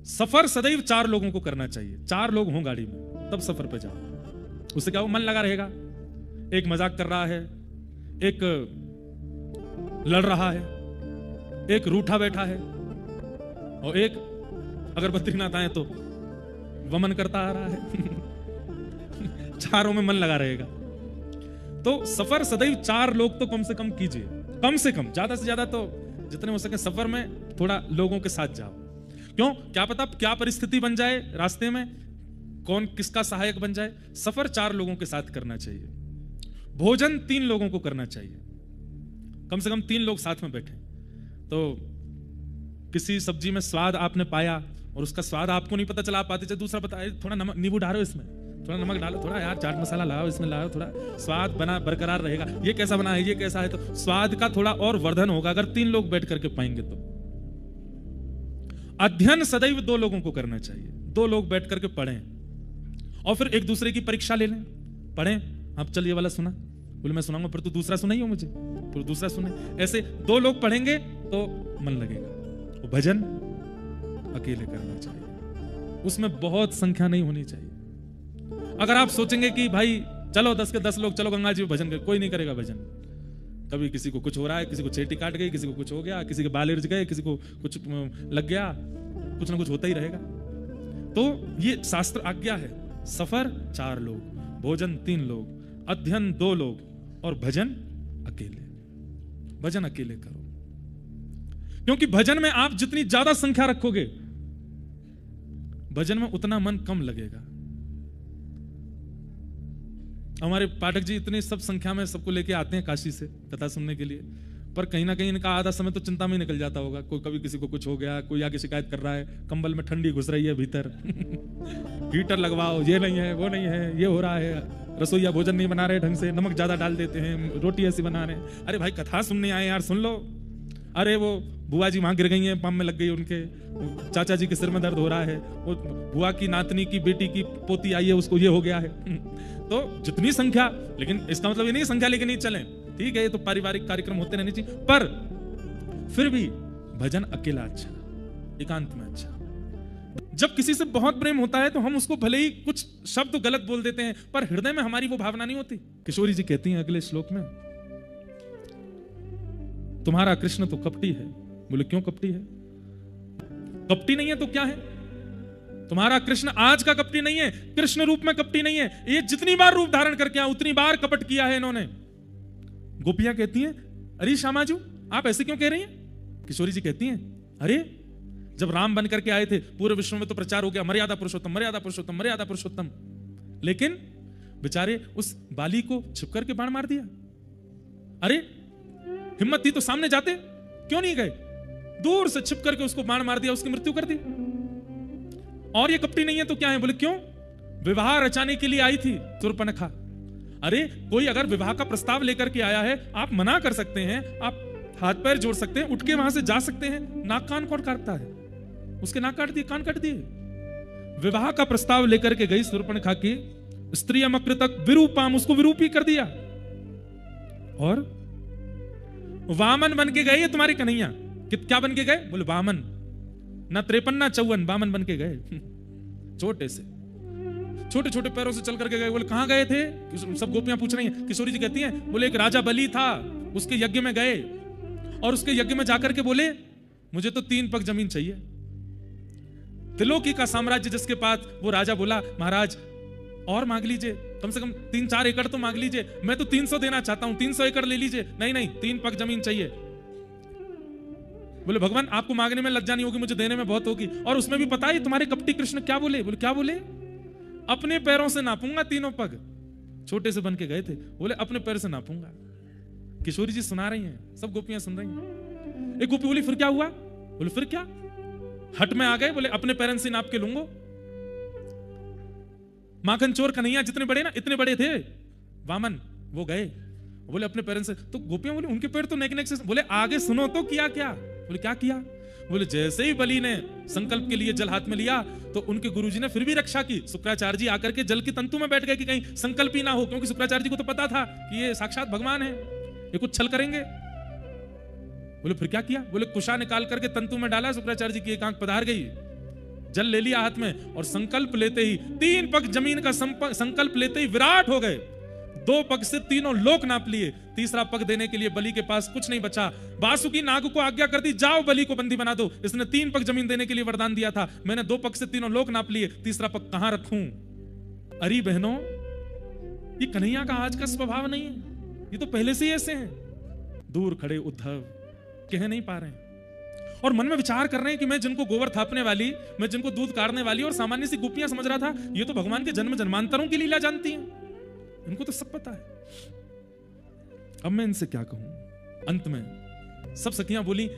सफर सदैव 4 लोगों को करना चाहिए। 4 लोग हों गाड़ी में तब सफर पे जाओ, उससे क्या हो, मन लगा रहेगा। एक मजाक कर रहा है, एक लड़ रहा है, एक रूठा बैठा है, और एक अगर बद्रीनाथ आए तो वमन करता आ रहा है। चारों में मन लगा रहेगा। तो सफर सदैव 4 लोग तो कम से कम कीजिए, कम से कम, ज्यादा से ज्यादा तो जितने हो सके सफर में थोड़ा लोगों के साथ जाओ। क्यों, क्या पता क्या परिस्थिति बन जाए रास्ते में, कौन किसका सहायक बन जाए। सफर 4 लोगों के साथ करना चाहिए। भोजन 3 लोगों को करना चाहिए, कम से कम 3 लोग साथ में बैठे। तो किसी सब्जी में स्वाद आपने पाया और उसका स्वाद आपको नहीं पता चला, आप आते चले दूसरा बताए थोड़ा नमक नींबू डालो इसमें, थोड़ा नमक डालो, थोड़ा यार चाट मसाला लाओ इसमें, लाओ थोड़ा स्वाद बना बरकरार रहेगा। ये कैसा बना है, ये कैसा है, तो स्वाद का थोड़ा और वर्धन होगा अगर 3 लोग बैठ करके पाएंगे तो। अध्ययन सदैव 2 लोगों को करना चाहिए। 2 लोग बैठ करके पढ़ें और फिर एक दूसरे की परीक्षा ले लें, पढ़ें। अब चल ये वाला सुना, बोले मैं सुनाऊंगा, फिर तू दूसरा सुनाइयो मुझे, फिर दूसरा सुने। ऐसे 2 लोग पढ़ेंगे तो मन लगेगा। वो भजन अकेले करना चाहिए, उसमें बहुत संख्या नहीं होनी चाहिए। अगर आप सोचेंगे कि भाई चलो 10 के 10 लोग चलो गंगा जी में भजन कर, कोई नहीं करेगा भजन। कभी किसी को कुछ हो रहा है, किसी को चेटी काट गई, किसी को कुछ हो गया, किसी के बाल इर्ज गए, किसी को कुछ लग गया, कुछ ना कुछ होता ही रहेगा। तो ये शास्त्र आज्ञा है। सफर 4 लोग, भोजन 3 लोग, अध्ययन 2 लोग और भजन अकेले। भजन अकेले करो, क्योंकि भजन में आप जितनी ज्यादा संख्या रखोगे भजन में उतना मन कम लगेगा। हमारे पाठक जी इतनी सब संख्या में सबको लेके आते हैं काशी से कथा सुनने के लिए, पर कहीं ना कहीं इनका आधा समय तो चिंता में निकल जाता होगा। कोई कभी किसी को कुछ हो गया, कोई आके शिकायत कर रहा है, कंबल में ठंडी घुस रही है भीतर, हीटर लगवाओ, ये नहीं है वो नहीं है, ये हो रहा है, रसोईया भोजन नहीं बना रहे ढंग से, नमक ज्यादा डाल देते हैं, रोटी ऐसी बना रहे हैं। अरे भाई कथा सुनने आए यार, सुन लो। अरे वो बुआ जी वहां गिर गई हैं, पंप में लग गई उनके, चाचा जी के सिर में दर्द हो रहा है, वो बुआ की नातनी की बेटी की पोती आई है, उसको ये हो गया है। तो जितनी संख्या, लेकिन इसका मतलब ये नहीं संख्या लेके नहीं चलें, ठीक है, ये तो पारिवारिक कार्यक्रम होते रहने चाहिए, पर फिर भी भजन अकेला अच्छा, एकांत में अच्छा। जब किसी से बहुत प्रेम होता है तो हम उसको भले ही कुछ शब्द गलत बोल देते हैं, पर हृदय में हमारी वो भावना नहीं होती। किशोरी जी कहती हैं अगले श्लोक में, तुम्हारा कृष्ण तो कपटी है। बोले क्यों कपटी है? कपटी नहीं है तो क्या है? तुम्हारा कृष्ण आज का कपटी नहीं है, कृष्ण रूप में कपटी नहीं है। ये जितनी बार रूप धारण करके आया उतनी बार कपट किया है इन्होंने। गोपियां कहती हैं, अरे श्यामाजू आप ऐसे क्यों कह रही हैं? किशोरी जी कहती हैं, अरे जब राम बन करके आए थे पूरे विश्व में तो प्रचार हो गया मर्यादा पुरुषोत्तम, मर्यादा पुरुषोत्तम, मर्यादा पुरुषोत्तम, लेकिन बेचारे उस बाली को छिप करके बाण मार दिया। अरे हिम्मत थी तो सामने जाते, क्यों नहीं गए? दूर से छिप करके उसको बाण मार दिया, उसकी मृत्यु कर दी। और ये कपटी नहीं है तो क्या है? बोले क्यों? विवाह रचाने के लिए आई थी शूर्पणखा। अरे कोई अगर विवाह का प्रस्ताव लेकर के आया है, आप मना कर सकते हैं, आप हाथ पैर जोड़ सकते हैं, उठ के वहां से जा सकते हैं। नाक कान कौन काटता है? उसके नाक काट दिए, कान काट दिए। विवाह का प्रस्ताव लेकर के गई शूर्पणखा की स्त्री अमकृतक विरूपाम, उसको विरूपी कर दिया। और वामन बन के गए तुम्हारे कन्हैया। क्या बन के गए? बोले वामन, ना 53 ना 54, वामन बन के गए। छोटे से, छोटे छोटे पैरों से चल करके गए। बोले कहां गए थे? सब गोपियां पूछ रही हैं। किशोरी जी कहती हैं, बोले एक राजा बलि था, उसके यज्ञ में गए और उसके यज्ञ में जाकर के बोले मुझे तो 3 पग जमीन चाहिए। त्रिलोकी का साम्राज्य जिसके पास, वो राजा बोला महाराज और मांग लीजिए, कम से कम 3-4 एकड़ तो मांग लीजिए, मैं तो 300 देना चाहता हूं, 300 एकड़ ले लीजिए। नहीं नहीं, 3 पग जमीन चाहिए। बोले भगवान आपको मांगने में लज्जा नहीं होगी, मुझे देने में बहुत होगी। और उसमें भी पता है तुम्हारे कपटी कृष्ण क्या बोले? बोले क्या बोले? अपने पैरों से नापूंगा 3 पग। छोटे से बन के गए थे, बोले अपने पैर से नापूंगा। किशोरी जी सुना रही हैं, सब गोपियां सुन रही हैं। एक गोपी बोली फिर क्या हुआ? बोले फिर क्या? हट में आ गए, बोले अपने पैरों से नाप के लूंगो। माखन चोर कन्हैया जितने बड़े ना, इतने बड़े थे वामन, वो गए, बोले अपने पैरों से। तो गोपियां बोले उनके पैर तो नेक नेक से। बोले आगे सुनो तो किया क्या? बोले क्या किया? बोले जैसे ही बलि ने संकल्प के लिए जल हाथ में लिया तो उनके गुरुजी ने फिर भी रक्षा की। शुक्राचार्य जी आकर के जल की तंतु में बैठ गए कि कहीं संकल्प ही ना हो, क्योंकि शुक्राचार्य जी को तो पता था कि ये साक्षात भगवान है, ये कुछ छल करेंगे। बोले फिर क्या किया? बोले कुशा निकाल करके तंतु में डाला, शुक्राचार्य जी की एक आंख पधार गई। जल ले लिया हाथ में और संकल्प लेते ही 3 पग जमीन का संकल्प लेते ही विराट हो गए। 2 पग से तीनों लोक नाप लिए। तीसरा पग देने के लिए बलि के पास कुछ नहीं बचा। वासुकी नाग को आज्ञा कर दी, जाओ बलि को बंदी बना दो। इसने 3 पग जमीन देने के लिए वरदान दिया था, मैंने 2 पग से तीनों लोक नाप लिए, तीसरा पग कहां रखूं? अरे बहनों, ये कन्हैया का आज का स्वभाव नहीं है, ये तो पहले से ही ऐसे हैं। दूर खड़े उद्धव कह नहीं पा रहे हैं और मन में विचार कर रहे हैं कि मैं जिनको गोबर थापने वाली, मैं जिनको दूध काढ़ने वाली और सामान्य सी गोपियां समझ रहा था, ये तो भगवान के जन्म जन्मांतरों की लीला जानती हैं, इनको तो सब पता है। अब मैं इनसे क्या कहूं? अंत में सब सखियां बोली,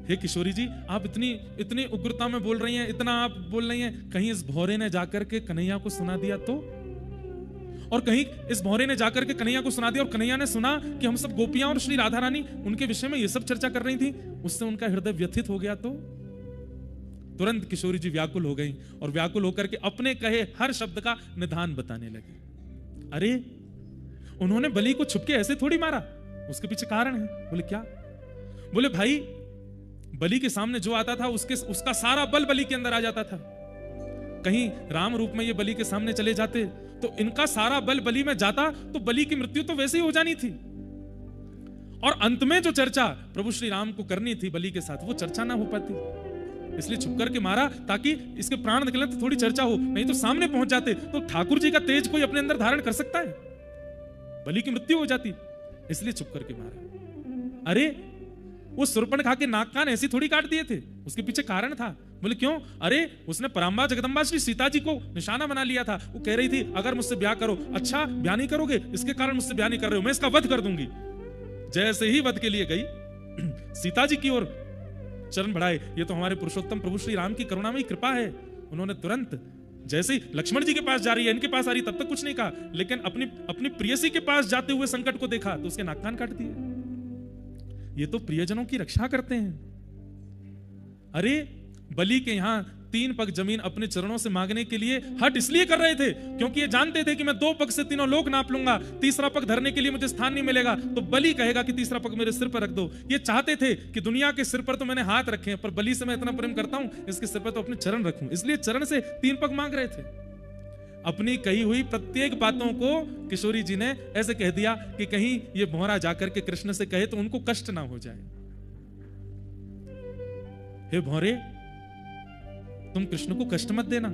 हे किशोरी जी, आप इतनी उग्रता में बोल रही हैं, इतना आप बोल रही हैं, कहीं इस भौरे ने जाकर के कन्हैया को सुना दिया तो? और कहीं इस भौरे ने जाकर के कन्हैया को सुना दिया और कन्हैया ने सुना कि हम सब गोपियां और श्री राधा रानी उनके विषय में ये सब चर्चा कर रही थी, उससे उनका हृदय व्यथित हो गया तो? तुरंत किशोरी जी व्याकुल हो गई और व्याकुल होकर के अपने कहे हर शब्द का निदान बताने लगी। अरे उन्होंने बलि को छुपके ऐसे थोड़ी मारा, उसके पीछे कारण है। बोले क्या? बोले भाई, बलि के सामने जो आता था उसका सारा बल बलि के अंदर आ जाता था। कहीं राम रूप में ये बलि के सामने चले जाते तो इनका सारा बल बलि में जाता तो बलि की मृत्यु तो वैसे ही हो जानी थी। और अंत में जो चर्चा प्रभु श्री राम को करनी थी बलि के साथ, वो चर्चा ना हो पाती, इसलिए छुप करके मारा ताकि इसके प्राण निकले तो थोड़ी चर्चा हो। नहीं तो सामने पहुंच जाते तो ठाकुर जी का तेज कोई अपने अंदर धारण कर सकता है? बलि की मृत्यु हो जाती, इसलिए छुप करके मारा। अरे वो सुरपणखा के नाक कान ऐसी थोड़ी काट दिए थे, उसके पीछे कारण था। बोले क्यों? अरे उसने पराम्बा जगदम्बा श्री सीता जी को निशाना बना लिया था। वो कह रही थी अगर मुझसे ब्याह करो। अच्छा ब्याह नहीं करोगे, इसके कारण मुझसे ब्याह नहीं कर रहे हो, मैं इसका वध कर दूंगी। जैसे ही वध के लिए गई सीता जी की ओर चरण बढ़ाए, ये तो हमारे पुरुषोत्तम प्रभु श्री राम की करुणामयी कृपा है। उन्होंने तुरंत जैसे ही लक्ष्मण जी के पास जा रही है, इनके पास आ रही, तब तक कुछ नहीं कहा, लेकिन अपनी प्रियसी के पास जाते हुए संकट को देखा तो उसके नाक कान काट दिए। ये तो प्रियजनों की रक्षा करते हैं। अरे बलि के यहां 3 पग जमीन अपने चरणों से मांगने के लिए हट इसलिए कर रहे थे क्योंकि ये जानते थे कि मैं 2 पग से तीनों लोक नाप लूंगा, तीसरा पग धरने के लिए मुझे स्थान नहीं मिलेगा, तो बलि कहेगा कि तीसरा पग मेरे सिर पर रख दो। ये चाहते थे कि दुनिया के सिर पर तो मैंने हाथ रखे हैं, पर बलि से मैं इतना प्रेम करता हूं, इसके सिर पर तो अपने चरण रखूं, इसलिए चरण से 3 पग मांग रहे थे। अपनी कही हुई प्रत्येक बातों को किशोरी जी ने ऐसे कह दिया कि कहीं ये भौरा जाकर के कृष्ण से कहे तो उनको कष्ट ना हो जाए। हे भौरे, तुम कृष्ण को कष्ट मत देना।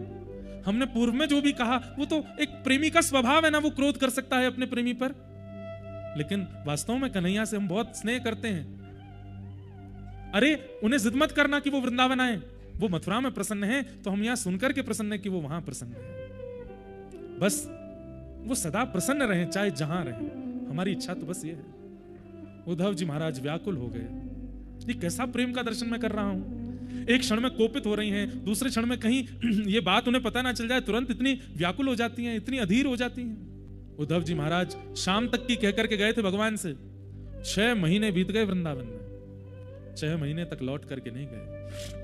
हमने पूर्व में जो भी कहा वो तो एक प्रेमी का स्वभाव है ना, वो क्रोध कर सकता है अपने प्रेमी पर, लेकिन वास्तव में कन्हैया से हम बहुत स्नेह करते हैं। अरे उन्हें जिद मत करना कि वो वृंदावन आए, वो मथुरा में प्रसन्न है तो हम यहां सुनकर के प्रसन्न है कि वो वहां प्रसन्न है। बस वो सदा प्रसन्न रहे चाहे जहां रहे, हमारी इच्छा तो बस ये है। उद्धव जी महाराज व्याकुल हो गए, ये कैसा प्रेम का दर्शन मैं कर रहा हूं। एक क्षण में कोपित हो रही हैं, दूसरे क्षण में कहीं ये बात उन्हें पता ना चल जाए, तुरंत इतनी व्याकुल हो जाती हैं, इतनी अधीर हो जाती हैं। उद्धव जी महाराज शाम तक की कहकर के गए थे भगवान से। 6 महीने बीत गए वृंदावन में, 6 महीने तक लौट करके नहीं गए।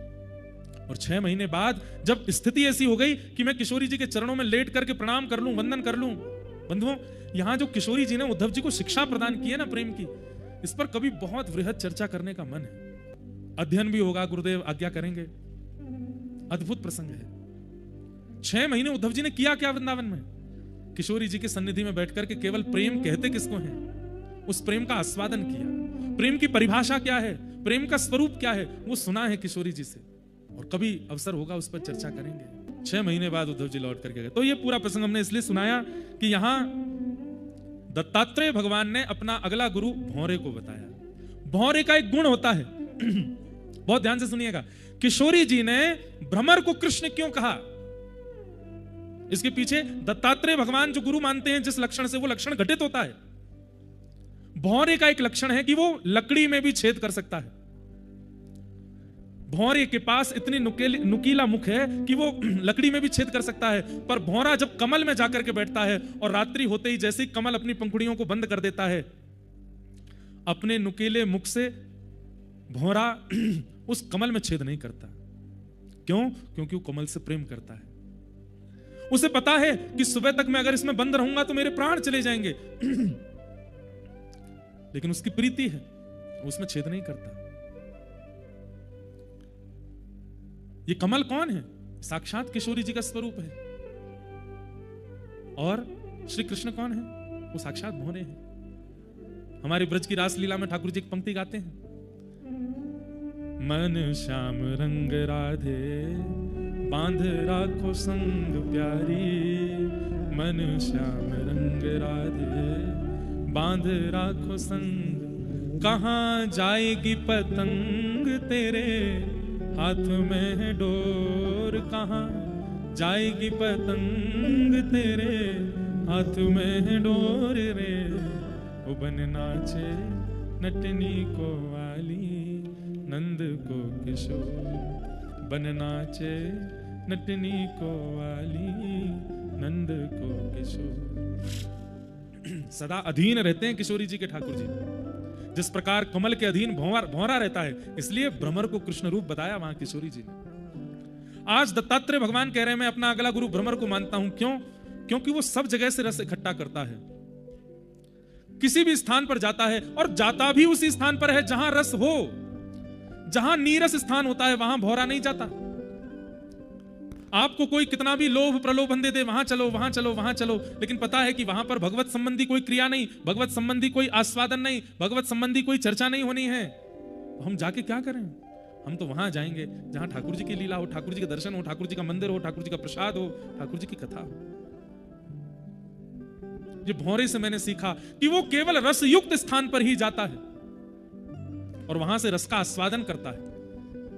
और 6 महीने बाद जब स्थिति ऐसी हो गई कि मैं किशोरी जी के चरणों में लेट करके प्रणाम कर लूं, वंदन कर लूं। बंधुओं, यहां जो किशोरी जी ने उद्धव जी को शिक्षा प्रदान की है ना प्रेम की, इस पर कभी बहुत वृहद चर्चा करने का मन है। अध्ययन भी होगा, गुरुदेव आज्ञा करेंगे। अद्भुत प्रसंग है। 6 महीने उद्धव जी ने किया क्या वृंदावन में? किशोरी जी की सन्निधि में बैठ करके केवल प्रेम कहते किसको है, उस प्रेम का आस्वादन किया। प्रेम की परिभाषा क्या है, प्रेम का स्वरूप क्या है, वो सुना है किशोरी जी से, और कभी अवसर होगा उस पर चर्चा करेंगे। 6 महीने बाद उद्धव जी लौट करके गए। तो ये पूरा प्रसंग हमने इसलिए सुनाया कि यहां दत्तात्रेय भगवान ने अपना अगला गुरु भौरे को बताया। भौरे का एक गुण होता है, बहुत ध्यान से सुनिएगा। किशोरी जी ने भ्रमर को कृष्ण क्यों कहा, इसके पीछे दत्तात्रेय भगवान जो गुरु मानते हैं जिस लक्षण से, वो लक्षण घटित होता है। भौरे का एक लक्षण है कि वो लकड़ी में भी छेद कर सकता है। भौरे के पास इतनी नुकीला मुख है कि वो लकड़ी में भी छेद कर सकता है। पर भौरा जब कमल में जाकर के बैठता है और रात्रि होते ही जैसे ही कमल अपनी पंखुड़ियों को बंद कर देता है, अपने नुकीले मुख से भौरा उस कमल में छेद नहीं करता। क्यों? क्योंकि वो कमल से प्रेम करता है। उसे पता है कि सुबह तक मैं अगर इसमें बंद रहूंगा तो मेरे प्राण चले जाएंगे, लेकिन उसकी प्रीति है, उसमें छेद नहीं करता। ये कमल कौन है? साक्षात किशोरी जी का स्वरूप है। और श्री कृष्ण कौन है? वो साक्षात भौरे हैं। हमारे ब्रज की रासलीला में ठाकुर जी एक पंक्ति गाते हैं, मन श्याम रंग राधे बांध राखो संग प्यारी, मन श्याम रंग राधे बांध राखो संग, कहाँ जाएगी पतंग तेरे हाथ में है डोर, कहाँ जाएगी पतंग तेरे हाथ में है डोर रे, वो बन नाचे नटनी को वाली नंद को किशोर, बन नाचे नटनी को वाली नंद को किशोर। सदा अधीन रहते हैं किशोरी जी के ठाकुर जी, जिस प्रकार कमल के अधीन भौरा रहता है, इसलिए भ्रमर को कृष्ण रूप बताया वहां किशोरी जी ने। आज दत्तात्रेय भगवान कह रहे हैं मैं अपना अगला गुरु भ्रमर को मानता हूं। क्यों? क्योंकि वो सब जगह से रस इकट्ठा करता है, किसी भी स्थान पर जाता है और जाता भी उसी स्थान पर है जहां रस हो। जहां नीरस स्थान होता है वहां भौरा नहीं जाता। आपको कोई कितना भी लोभ प्रलोभन दे दे, वहां चलो वहां चलो वहां चलो, लेकिन पता है कि वहां पर भगवत संबंधी कोई क्रिया नहीं, भगवत संबंधी कोई आस्वादन नहीं, भगवत संबंधी कोई चर्चा नहीं होनी है, तो हम जाके क्या करें? हम तो वहां जाएंगे जहां ठाकुर जी की लीला हो, ठाकुर जी का दर्शन हो, ठाकुर जी का मंदिर हो, ठाकुर जी का प्रसाद हो, ठाकुर जी की कथा हो। ये भौरे से मैंने सीखा कि वो केवल रस युक्त स्थान पर ही जाता है और वहां से रस का आस्वादन करता है।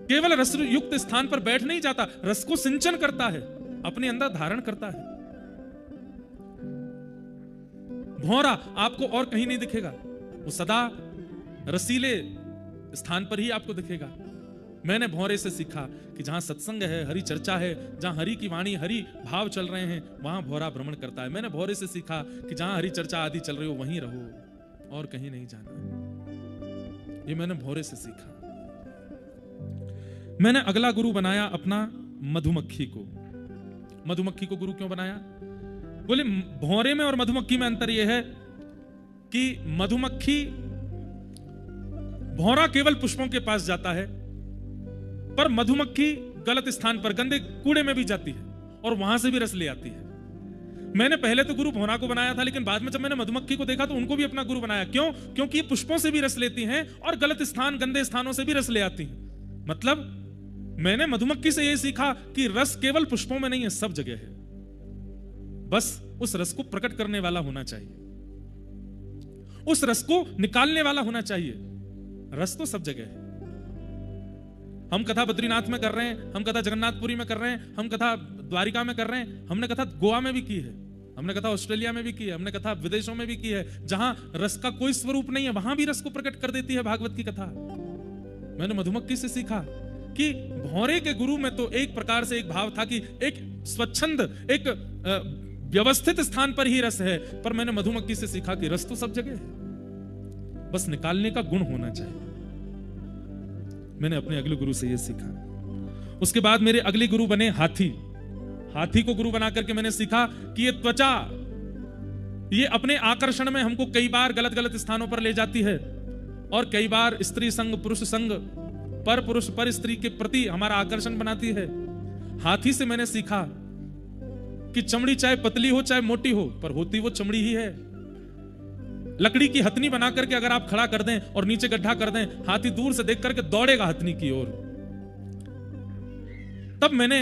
केवल रस युक्त स्थान पर बैठ नहीं जाता, रस को सिंचन करता है, अपने अंदर धारण करता है। भौरा आपको और कहीं नहीं दिखेगा, वो सदा रसीले स्थान पर ही आपको दिखेगा। मैंने भौरे से सीखा कि जहां सत्संग है, हरि चर्चा है, जहां हरि की वाणी, हरि भाव चल रहे हैं, वहां भौरा भ्रमण करता है। मैंने भौरे से सीखा कि जहां हरि चर्चा आदि चल रही हो वहीं रहो और कहीं नहीं जाना। ये मैंने भौरे से सीखा। मैंने अगला गुरु बनाया अपना मधुमक्खी को। मधुमक्खी को गुरु क्यों बनाया? बोले भौरे में और मधुमक्खी में अंतर यह है कि मधुमक्खी, भौरा केवल पुष्पों के पास जाता है, पर मधुमक्खी गलत स्थान पर, गंदे कूड़े में भी जाती है और वहां से भी रस ले आती है। मैंने पहले तो गुरु भौरा को बनाया था, लेकिन बाद में जब मैंने मधुमक्खी को देखा तो उनको भी अपना गुरु बनाया। क्यों? क्योंकि ये पुष्पों से भी रस लेती हैं और गलत स्थान, गंदे स्थानों से भी रस ले आती हैं। मतलब मैंने मधुमक्खी से यह सीखा कि रस केवल पुष्पों में नहीं है, सब जगह है। बस उस रस को प्रकट करने वाला होना चाहिए, उस रस को निकालने वाला होना चाहिए। रस तो सब जगह है। हम कथा बद्रीनाथ में कर रहे हैं, हम कथा जगन्नाथपुरी में कर रहे हैं, हम कथा द्वारिका में कर रहे हैं, हमने कथा गोवा में भी की है, हमने कथा ऑस्ट्रेलिया में भी की है, हमने कथा विदेशों में भी की है। जहां रस का कोई स्वरूप नहीं है वहां भी रस को प्रकट कर देती है भागवत की कथा। मैंने मधुमक्खी से सीखा कि भौरे के गुरु में तो एक प्रकार से एक भाव था कि एक स्वच्छंद, एक व्यवस्थित स्थान पर ही रस है, पर मैंने मधुमक्खी से सीखा कि रस तो सब जगह है, बस निकालने का गुण होना चाहिए। मैंने अपने अगले गुरु से यह सीखा। उसके बाद मेरे अगले गुरु बने हाथी। हाथी को गुरु बना करके मैंने सीखा कि ये त्वचा, ये अपने आकर्षण में हमको कई बार गलत गलत स्थानों पर ले जाती है और कई बार स्त्री संग, पुरुष संग, पर पुरुष पर स्त्री के प्रति हमारा आकर्षण बनाती है। हाथी से मैंने सीखा कि चमड़ी चाहे पतली हो चाहे मोटी हो, पर होती वो चमड़ी ही है। लकड़ी की हथनी बना करके अगर आप खड़ा कर दें और नीचे गड्ढा कर दें, हाथी दूर से देख करके दौड़ेगा हथनी की ओर। तब मैंने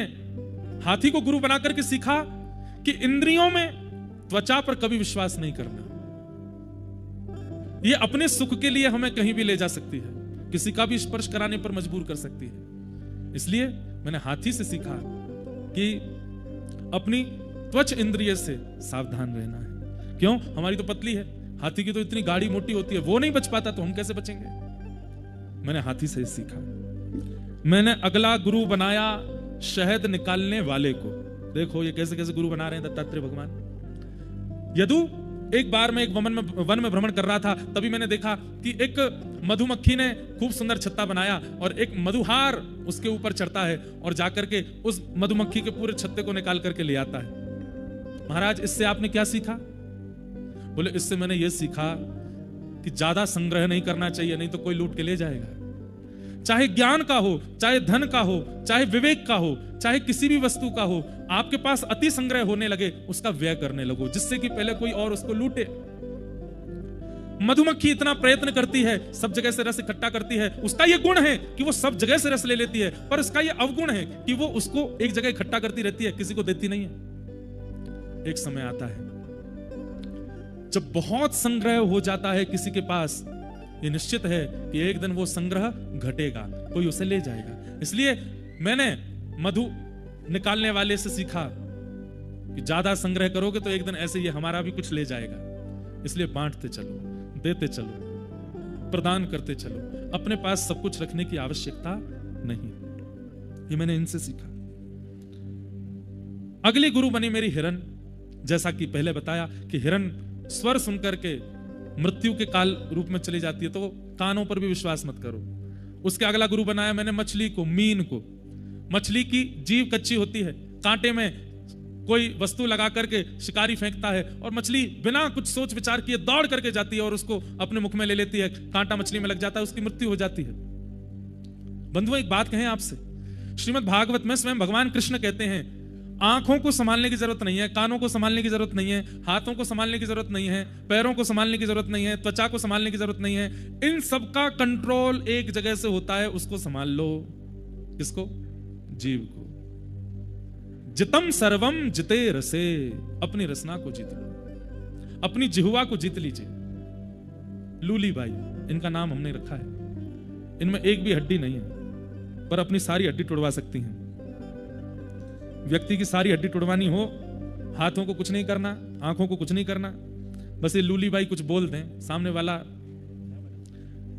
हाथी को गुरु बना करके सीखा कि इंद्रियों में त्वचा पर कभी विश्वास नहीं करना। यह अपने सुख के लिए हमें कहीं भी ले जा सकती है, किसी का भी स्पर्श कराने पर मजबूर कर सकती है। इसलिए मैंने हाथी से सीखा कि अपनी त्वच इंद्रिय से सावधान रहना है। क्यों? हमारी तो पतली है, हाथी की तो इतनी गाढ़ी मोटी होती है, वो नहीं बच पाता तो हम कैसे बचेंगे? मैंने हाथी से सीखा। मैंने अगला गुरु बनाया शहद निकालने वाले को। देखो ये कैसे कैसे गुरु बना रहे हैं दत्तात्रेय भगवान। यदु एक बार मैं एक वन में भ्रमण कर रहा था, तभी मैंने देखा कि एक मधुमक्खी ने खूब सुंदर छत्ता बनाया और एक मधुहार उसके ऊपर चढ़ता है और जाकर के उस मधुमक्खी के पूरे छत्ते को निकाल करके ले आता है। महाराज इससे आपने क्या सीखा? बोले इससे मैंने यह सीखा कि ज्यादा संग्रह नहीं करना चाहिए, नहीं तो कोई लूट के ले जाएगा। चाहे ज्ञान का हो, चाहे धन का हो, चाहे विवेक का हो, चाहे किसी भी वस्तु का हो, आपके पास अति संग्रह होने लगे, उसका व्यय करने लगो, जिससे कि पहले कोई और उसको लूटे। मधुमक्खी इतना प्रयत्न करती है, सब जगह से रस इकट्ठा करती है, उसका यह गुण है कि वो सब जगह से रस ले लेती है, पर उसका यह अवगुण है कि वो उसको एक जगह इकट्ठा करती रहती है, किसी को देती नहीं है। एक समय आता है जब बहुत संग्रह हो जाता है किसी के पास, ये निश्चित है कि एक दिन वो संग्रह घटेगा, कोई उसे ले जाएगा। इसलिए मैंने मधु निकालने वाले से सीखा कि ज्यादा संग्रह करोगे तो एक दिन ऐसे ये हमारा भी कुछ ले जाएगा। इसलिए बांटते चलो, देते चलो, प्रदान करते चलो, अपने पास सब कुछ रखने की आवश्यकता नहीं। ये मैंने इनसे सीखा। अगली गुरु बनी मेरी हिरन। जैसा कि पहले बताया कि हिरन स्वर सुनकर के मृत्यु के काल रूप में चली जाती है, तो कानों पर भी विश्वास मत करो। उसके अगला गुरु बनाया मैंने मछली को, मीन को। मछली की जीभ कच्ची होती है, कांटे में कोई वस्तु लगा करके शिकारी फेंकता है और मछली बिना कुछ सोच विचार किए दौड़ करके जाती है और उसको अपने मुख में ले लेती है, कांटा मछली में लग जाता है, उसकी मृत्यु हो जाती है। बंधुओं, एक बात कहें आपसे, श्रीमद् भागवत में स्वयं भगवान कृष्ण कहते हैं, आंखों को संभालने की जरूरत नहीं है, कानों को संभालने की जरूरत नहीं है, हाथों को संभालने की जरूरत नहीं है, पैरों को संभालने की जरूरत नहीं है, त्वचा को संभालने की जरूरत नहीं है। इन सब का कंट्रोल एक जगह से होता है, उसको संभाल लो। किसको? जीव को। जितम सर्वम जिते रसे, अपनी रसना को जीत लो, अपनी जिह्वा को जीत लीजिए। लूली बाई इनका नाम हमने रखा है। इनमें एक भी हड्डी नहीं है, पर अपनी सारी हड्डी तोड़वा सकती हैं। व्यक्ति की सारी हड्डी तोड़वानी हो, हाथों को कुछ नहीं करना, आंखों को कुछ नहीं करना, बस ये लूली बाई कुछ बोल दें, सामने वाला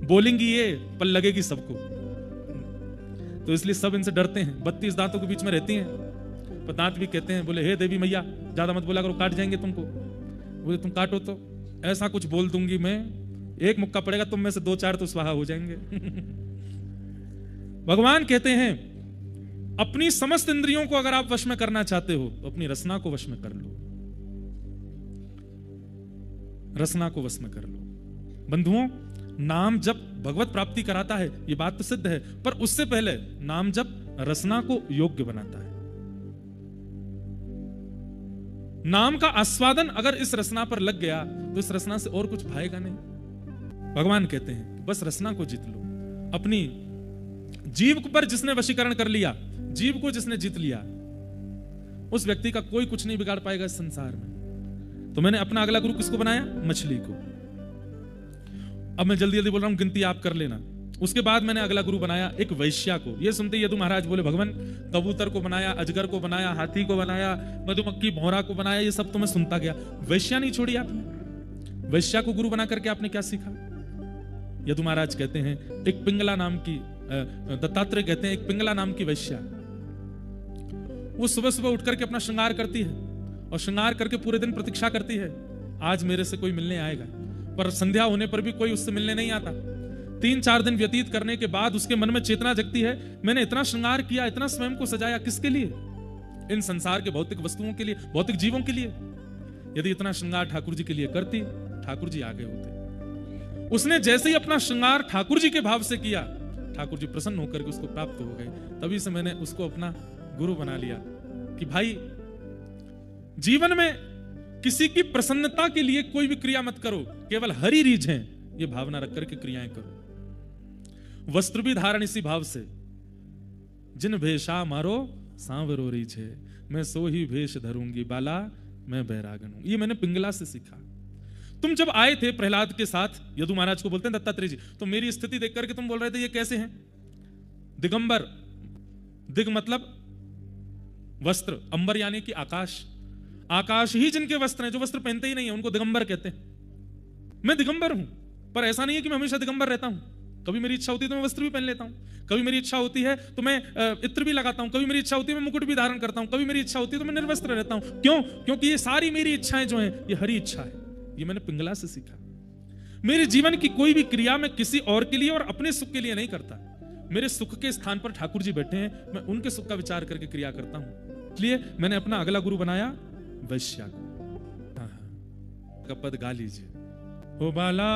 बोलेंगी ये, पर लगेगी सबको। तो इसलिए सब इनसे डरते हैं। 32 दांतों के बीच में रहती हैं, पर दांत भी कहते हैं, बोले हे देवी मैया ज्यादा मत बोला करो, काट जाएंगे तुमको। बोले तुम काटो तो ऐसा कुछ बोल दूंगी मैं, एक मुक्का पड़ेगा तुम में से 2-4 तो स्वाहा हो जाएंगे। भगवान कहते हैं अपनी समस्त इंद्रियों को अगर आप वश में करना चाहते हो तो अपनी रसना को वश में कर लो, रसना को वश में कर लो। बंधुओं, नाम जप भगवत प्राप्ति कराता है, ये बात तो सिद्ध है, पर उससे पहले नाम जप रसना को योग्य बनाता है। नाम का आस्वादन अगर इस रसना पर लग गया तो इस रसना से और कुछ भाएगा नहीं। भगवान कहते हैं बस रसना को जीत लो। अपनी जीव पर जिसने वशीकरण कर लिया, जीव को जिसने जीत लिया, उस व्यक्ति का कोई कुछ नहीं बिगाड़ पाएगा इस संसार में। तो मैंने अपना अगला गुरु किसको बनाया? मछली को। अब मैं जल्दी जल्दी बोल रहा हूं, गिनती आप कर लेना। उसके बाद मैंने अगला गुरु बनाया एक वैश्या को। ये सुनते ही यदु महाराज बोले भगवान कबूतर को बनाया, अजगर को बनाया, हाथी को बनाया, मधुमक्खी भौरा को बनाया, ये सब तो मैं सुनता गया, वैश्या नहीं छोड़ी आपने। वैश्या को गुरु बना करके आपने क्या सीखा? यदु महाराज कहते हैं एक पिंगला नाम की, दत्तात्रेय कहते हैं एक पिंगला नाम की वैश्या, वो सुबह सुबह उठ करके अपना श्रृंगार करती है और श्रृंगार करके पूरे दिन प्रतीक्षा करती है, आज मेरे से कोई मिलने आएगा। पर संध्या होने पर भी कोई उससे मिलने नहीं आता। 3-4 दिन व्यतीत करने के बाद उसके मन में चेतना जगती है, मैंने इतना श्रृंगार किया, इतना स्वयं को सजाया, किसके लिए? इन संसार के भौतिक वस्तुओं के लिए, भौतिक जीवों के लिए। यदि इतना श्रृंगार ठाकुर जी के लिए करती, ठाकुर जी आगे होते। उसने जैसे ही अपना श्रृंगार ठाकुर जी के भाव से किया, ठाकुर जी प्रसन्न होकर के उसको प्राप्त हो गए। तभी से मैंने उसको अपना गुरु बना लिया कि भाई जीवन में किसी की प्रसन्नता के लिए कोई भी क्रिया मत करो, केवल हरि रीझें ये भावना रख करके क्रियाएं करो। वस्त्र भी धारण इसी भाव से, जिन भेषा मारो सांवरो रीझे, मैं सो ही भेष धरूंगी बाला मैं बैरागन हूं। ये मैंने पिंगला से सीखा। तुम जब आए थे प्रहलाद के साथ, यदु महाराज को बोलते हैं दत्तात्रेय जी, तो मेरी स्थिति देख करके तुम बोल रहे थे ये कैसे हैं? दिगंबर, दिग मतलब वस्त्र, अंबर यानी कि आकाश, आकाश ही जिनके वस्त्र हैं, जो वस्त्र पहनते ही नहीं है उनको दिगंबर कहते हैं। मैं दिगंबर हूं, पर ऐसा नहीं है कि मैं हमेशा दिगंबर रहता हूं। कभी मेरी इच्छा होती है तो मैं वस्त्र भी पहन लेता हूं, कभी मेरी इच्छा होती है तो मैं इत्र भी लगाता हूं, कभी मेरी इच्छा होती है मैं मुकुट भी धारण करता हूं, कभी मेरी इच्छा होती है तो मैं निर्वस्त्र रहता हूं। क्यों? क्योंकि ये सारी मेरी इच्छाएं जो हैं ये हरि इच्छा है। ये मैंने पिंगला से सीखा। मेरे जीवन की कोई भी क्रिया मैं किसी और के लिए और अपने सुख के लिए नहीं करता। मेरे सुख के स्थान पर ठाकुर जी बैठे हैं, मैं उनके सुख का विचार करके क्रिया करता हूं। इसलिए मैंने अपना अगला गुरु बनाया वैश्या को। का पद गा लीजिए। हो बाला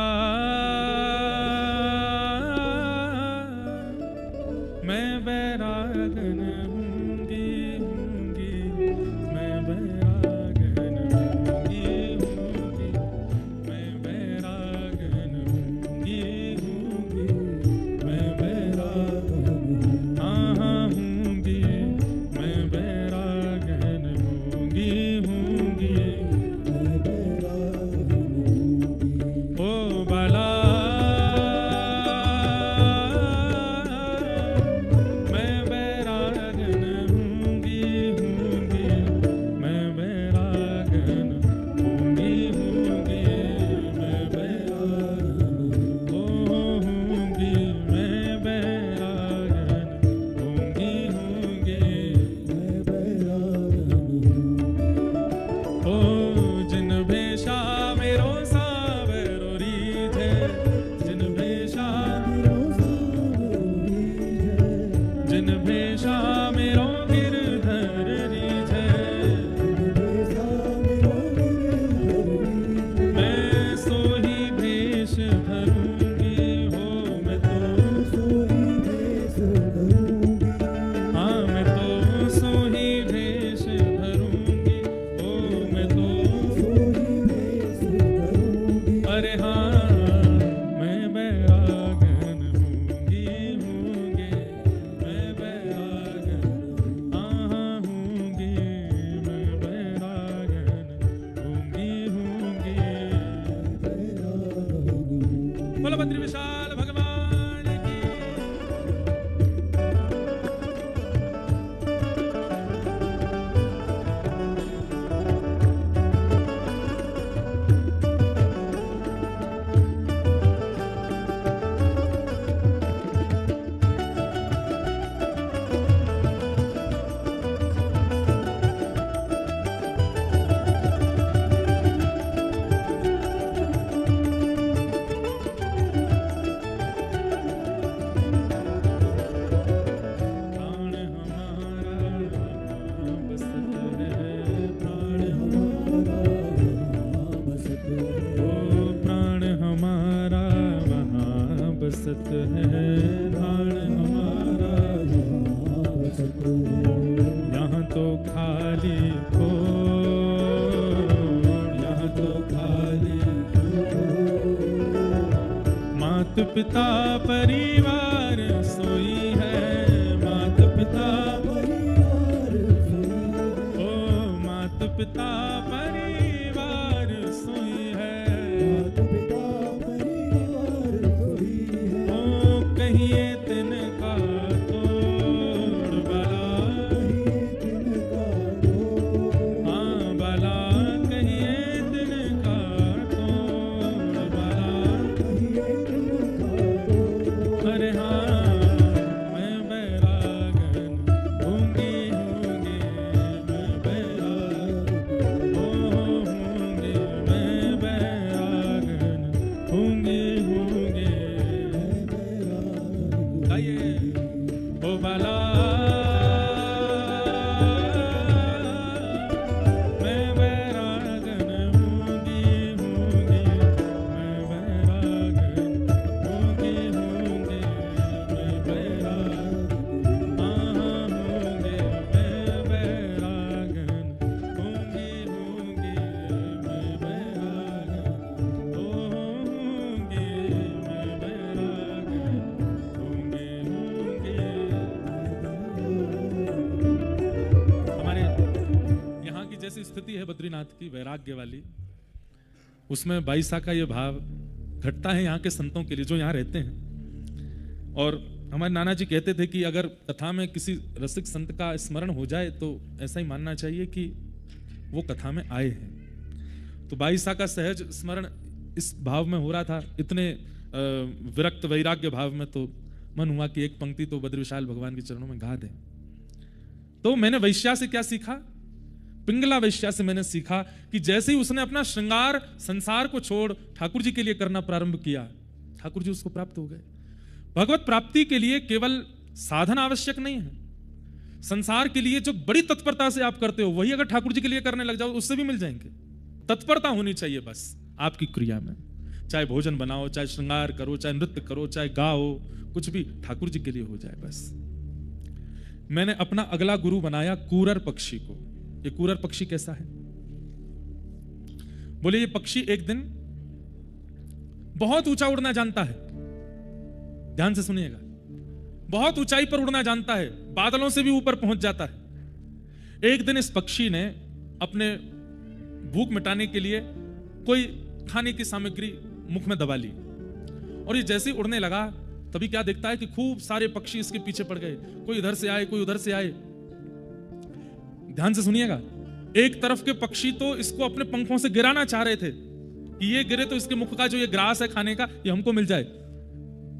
बोल बद्री विशाल भगवान की। बसत है प्राण हमारा बसत है। यहाँ तो खाली को, यहाँ तो खाली मात पिता परिवार सोई है, मात पिता परिवार सोई, ओ मात पिता परिवार सोई है, मात पिता कहिए तिनका तोड़ बला, हाँ बला कहिए तिनका तोड़ बला। अरे हाँ मैं बैरागन होंगे होंगे, मैं बैरागन होंगे, मैं बैरागन होंगे होंगे। ओ बाला मैं बैरागन होंगी होंगी, मैं बैरागन होंगी होंगी, मैं बैरागन हाँ होंगे, मैं बैरागन होंगी होंगी, मैं बैरागन होंगी, मैं बैरागन हमारे यहाँ की जैसी स्थिति है बद्रीनाथ की वैराग्य वाली, उसमें बाईसा का ये भाव घटता है यहाँ के संतों के लिए जो यहाँ रहते हैं। और हमारे नाना जी कहते थे कि अगर कथा में किसी रसिक संत का स्मरण हो जाए तो ऐसा ही मानना चाहिए कि वो कथा में आए हैं। तो बाईसा का सहज स्मरण इस भाव में हो रहा था, इतने विरक्त वैराग्य भाव में, तो मन हुआ कि एक पंक्ति तो बद्री विशाल भगवान के चरणों में गा दें। तो मैंने वैश्या से क्या सीखा, पिंगला वैश्या से मैंने सीखा कि जैसे ही उसने अपना श्रृंगार संसार को छोड़ ठाकुर जी के लिए करना प्रारंभ किया, ठाकुर जी उसको प्राप्त हो गए। भगवत प्राप्ति के लिए केवल साधन आवश्यक नहीं है, संसार के लिए जो बड़ी तत्परता से आप करते हो वही अगर ठाकुर जी के लिए करने लग जाओ उससे भी मिल जाएंगे। तत्परता होनी चाहिए बस आपकी क्रिया में, चाहे भोजन बनाओ, चाहे श्रृंगार करो, चाहे नृत्य करो, चाहे गाओ, कुछ भी ठाकुर जी के लिए हो जाए बस। मैंने अपना अगला गुरु बनाया कूरर पक्षी को। ये कूरर पक्षी कैसा है? बोले ये पक्षी एक दिन बहुत ऊंचा उड़ना जानता है, ध्यान से सुनिएगा, बहुत ऊंचाई पर उड़ना जानता है, बादलों से भी ऊपर पहुंच जाता है। एक दिन इस पक्षी ने अपने भूख मिटाने के लिए कोई खाने की सामग्री मुख में दबा ली और ये जैसे ही उड़ने लगा तभी क्या देखता है कि खूब सारे पक्षी इसके पीछे पड़ गए, कोई इधर से आए, कोई उधर से आए। ध्यान से सुनिएगा, एक तरफ के पक्षी तो इसको अपने पंखों से गिराना चाह रहे थे कि ये गिरे तो इसके मुख का जो ये ग्रास है खाने का ये हमको मिल जाए,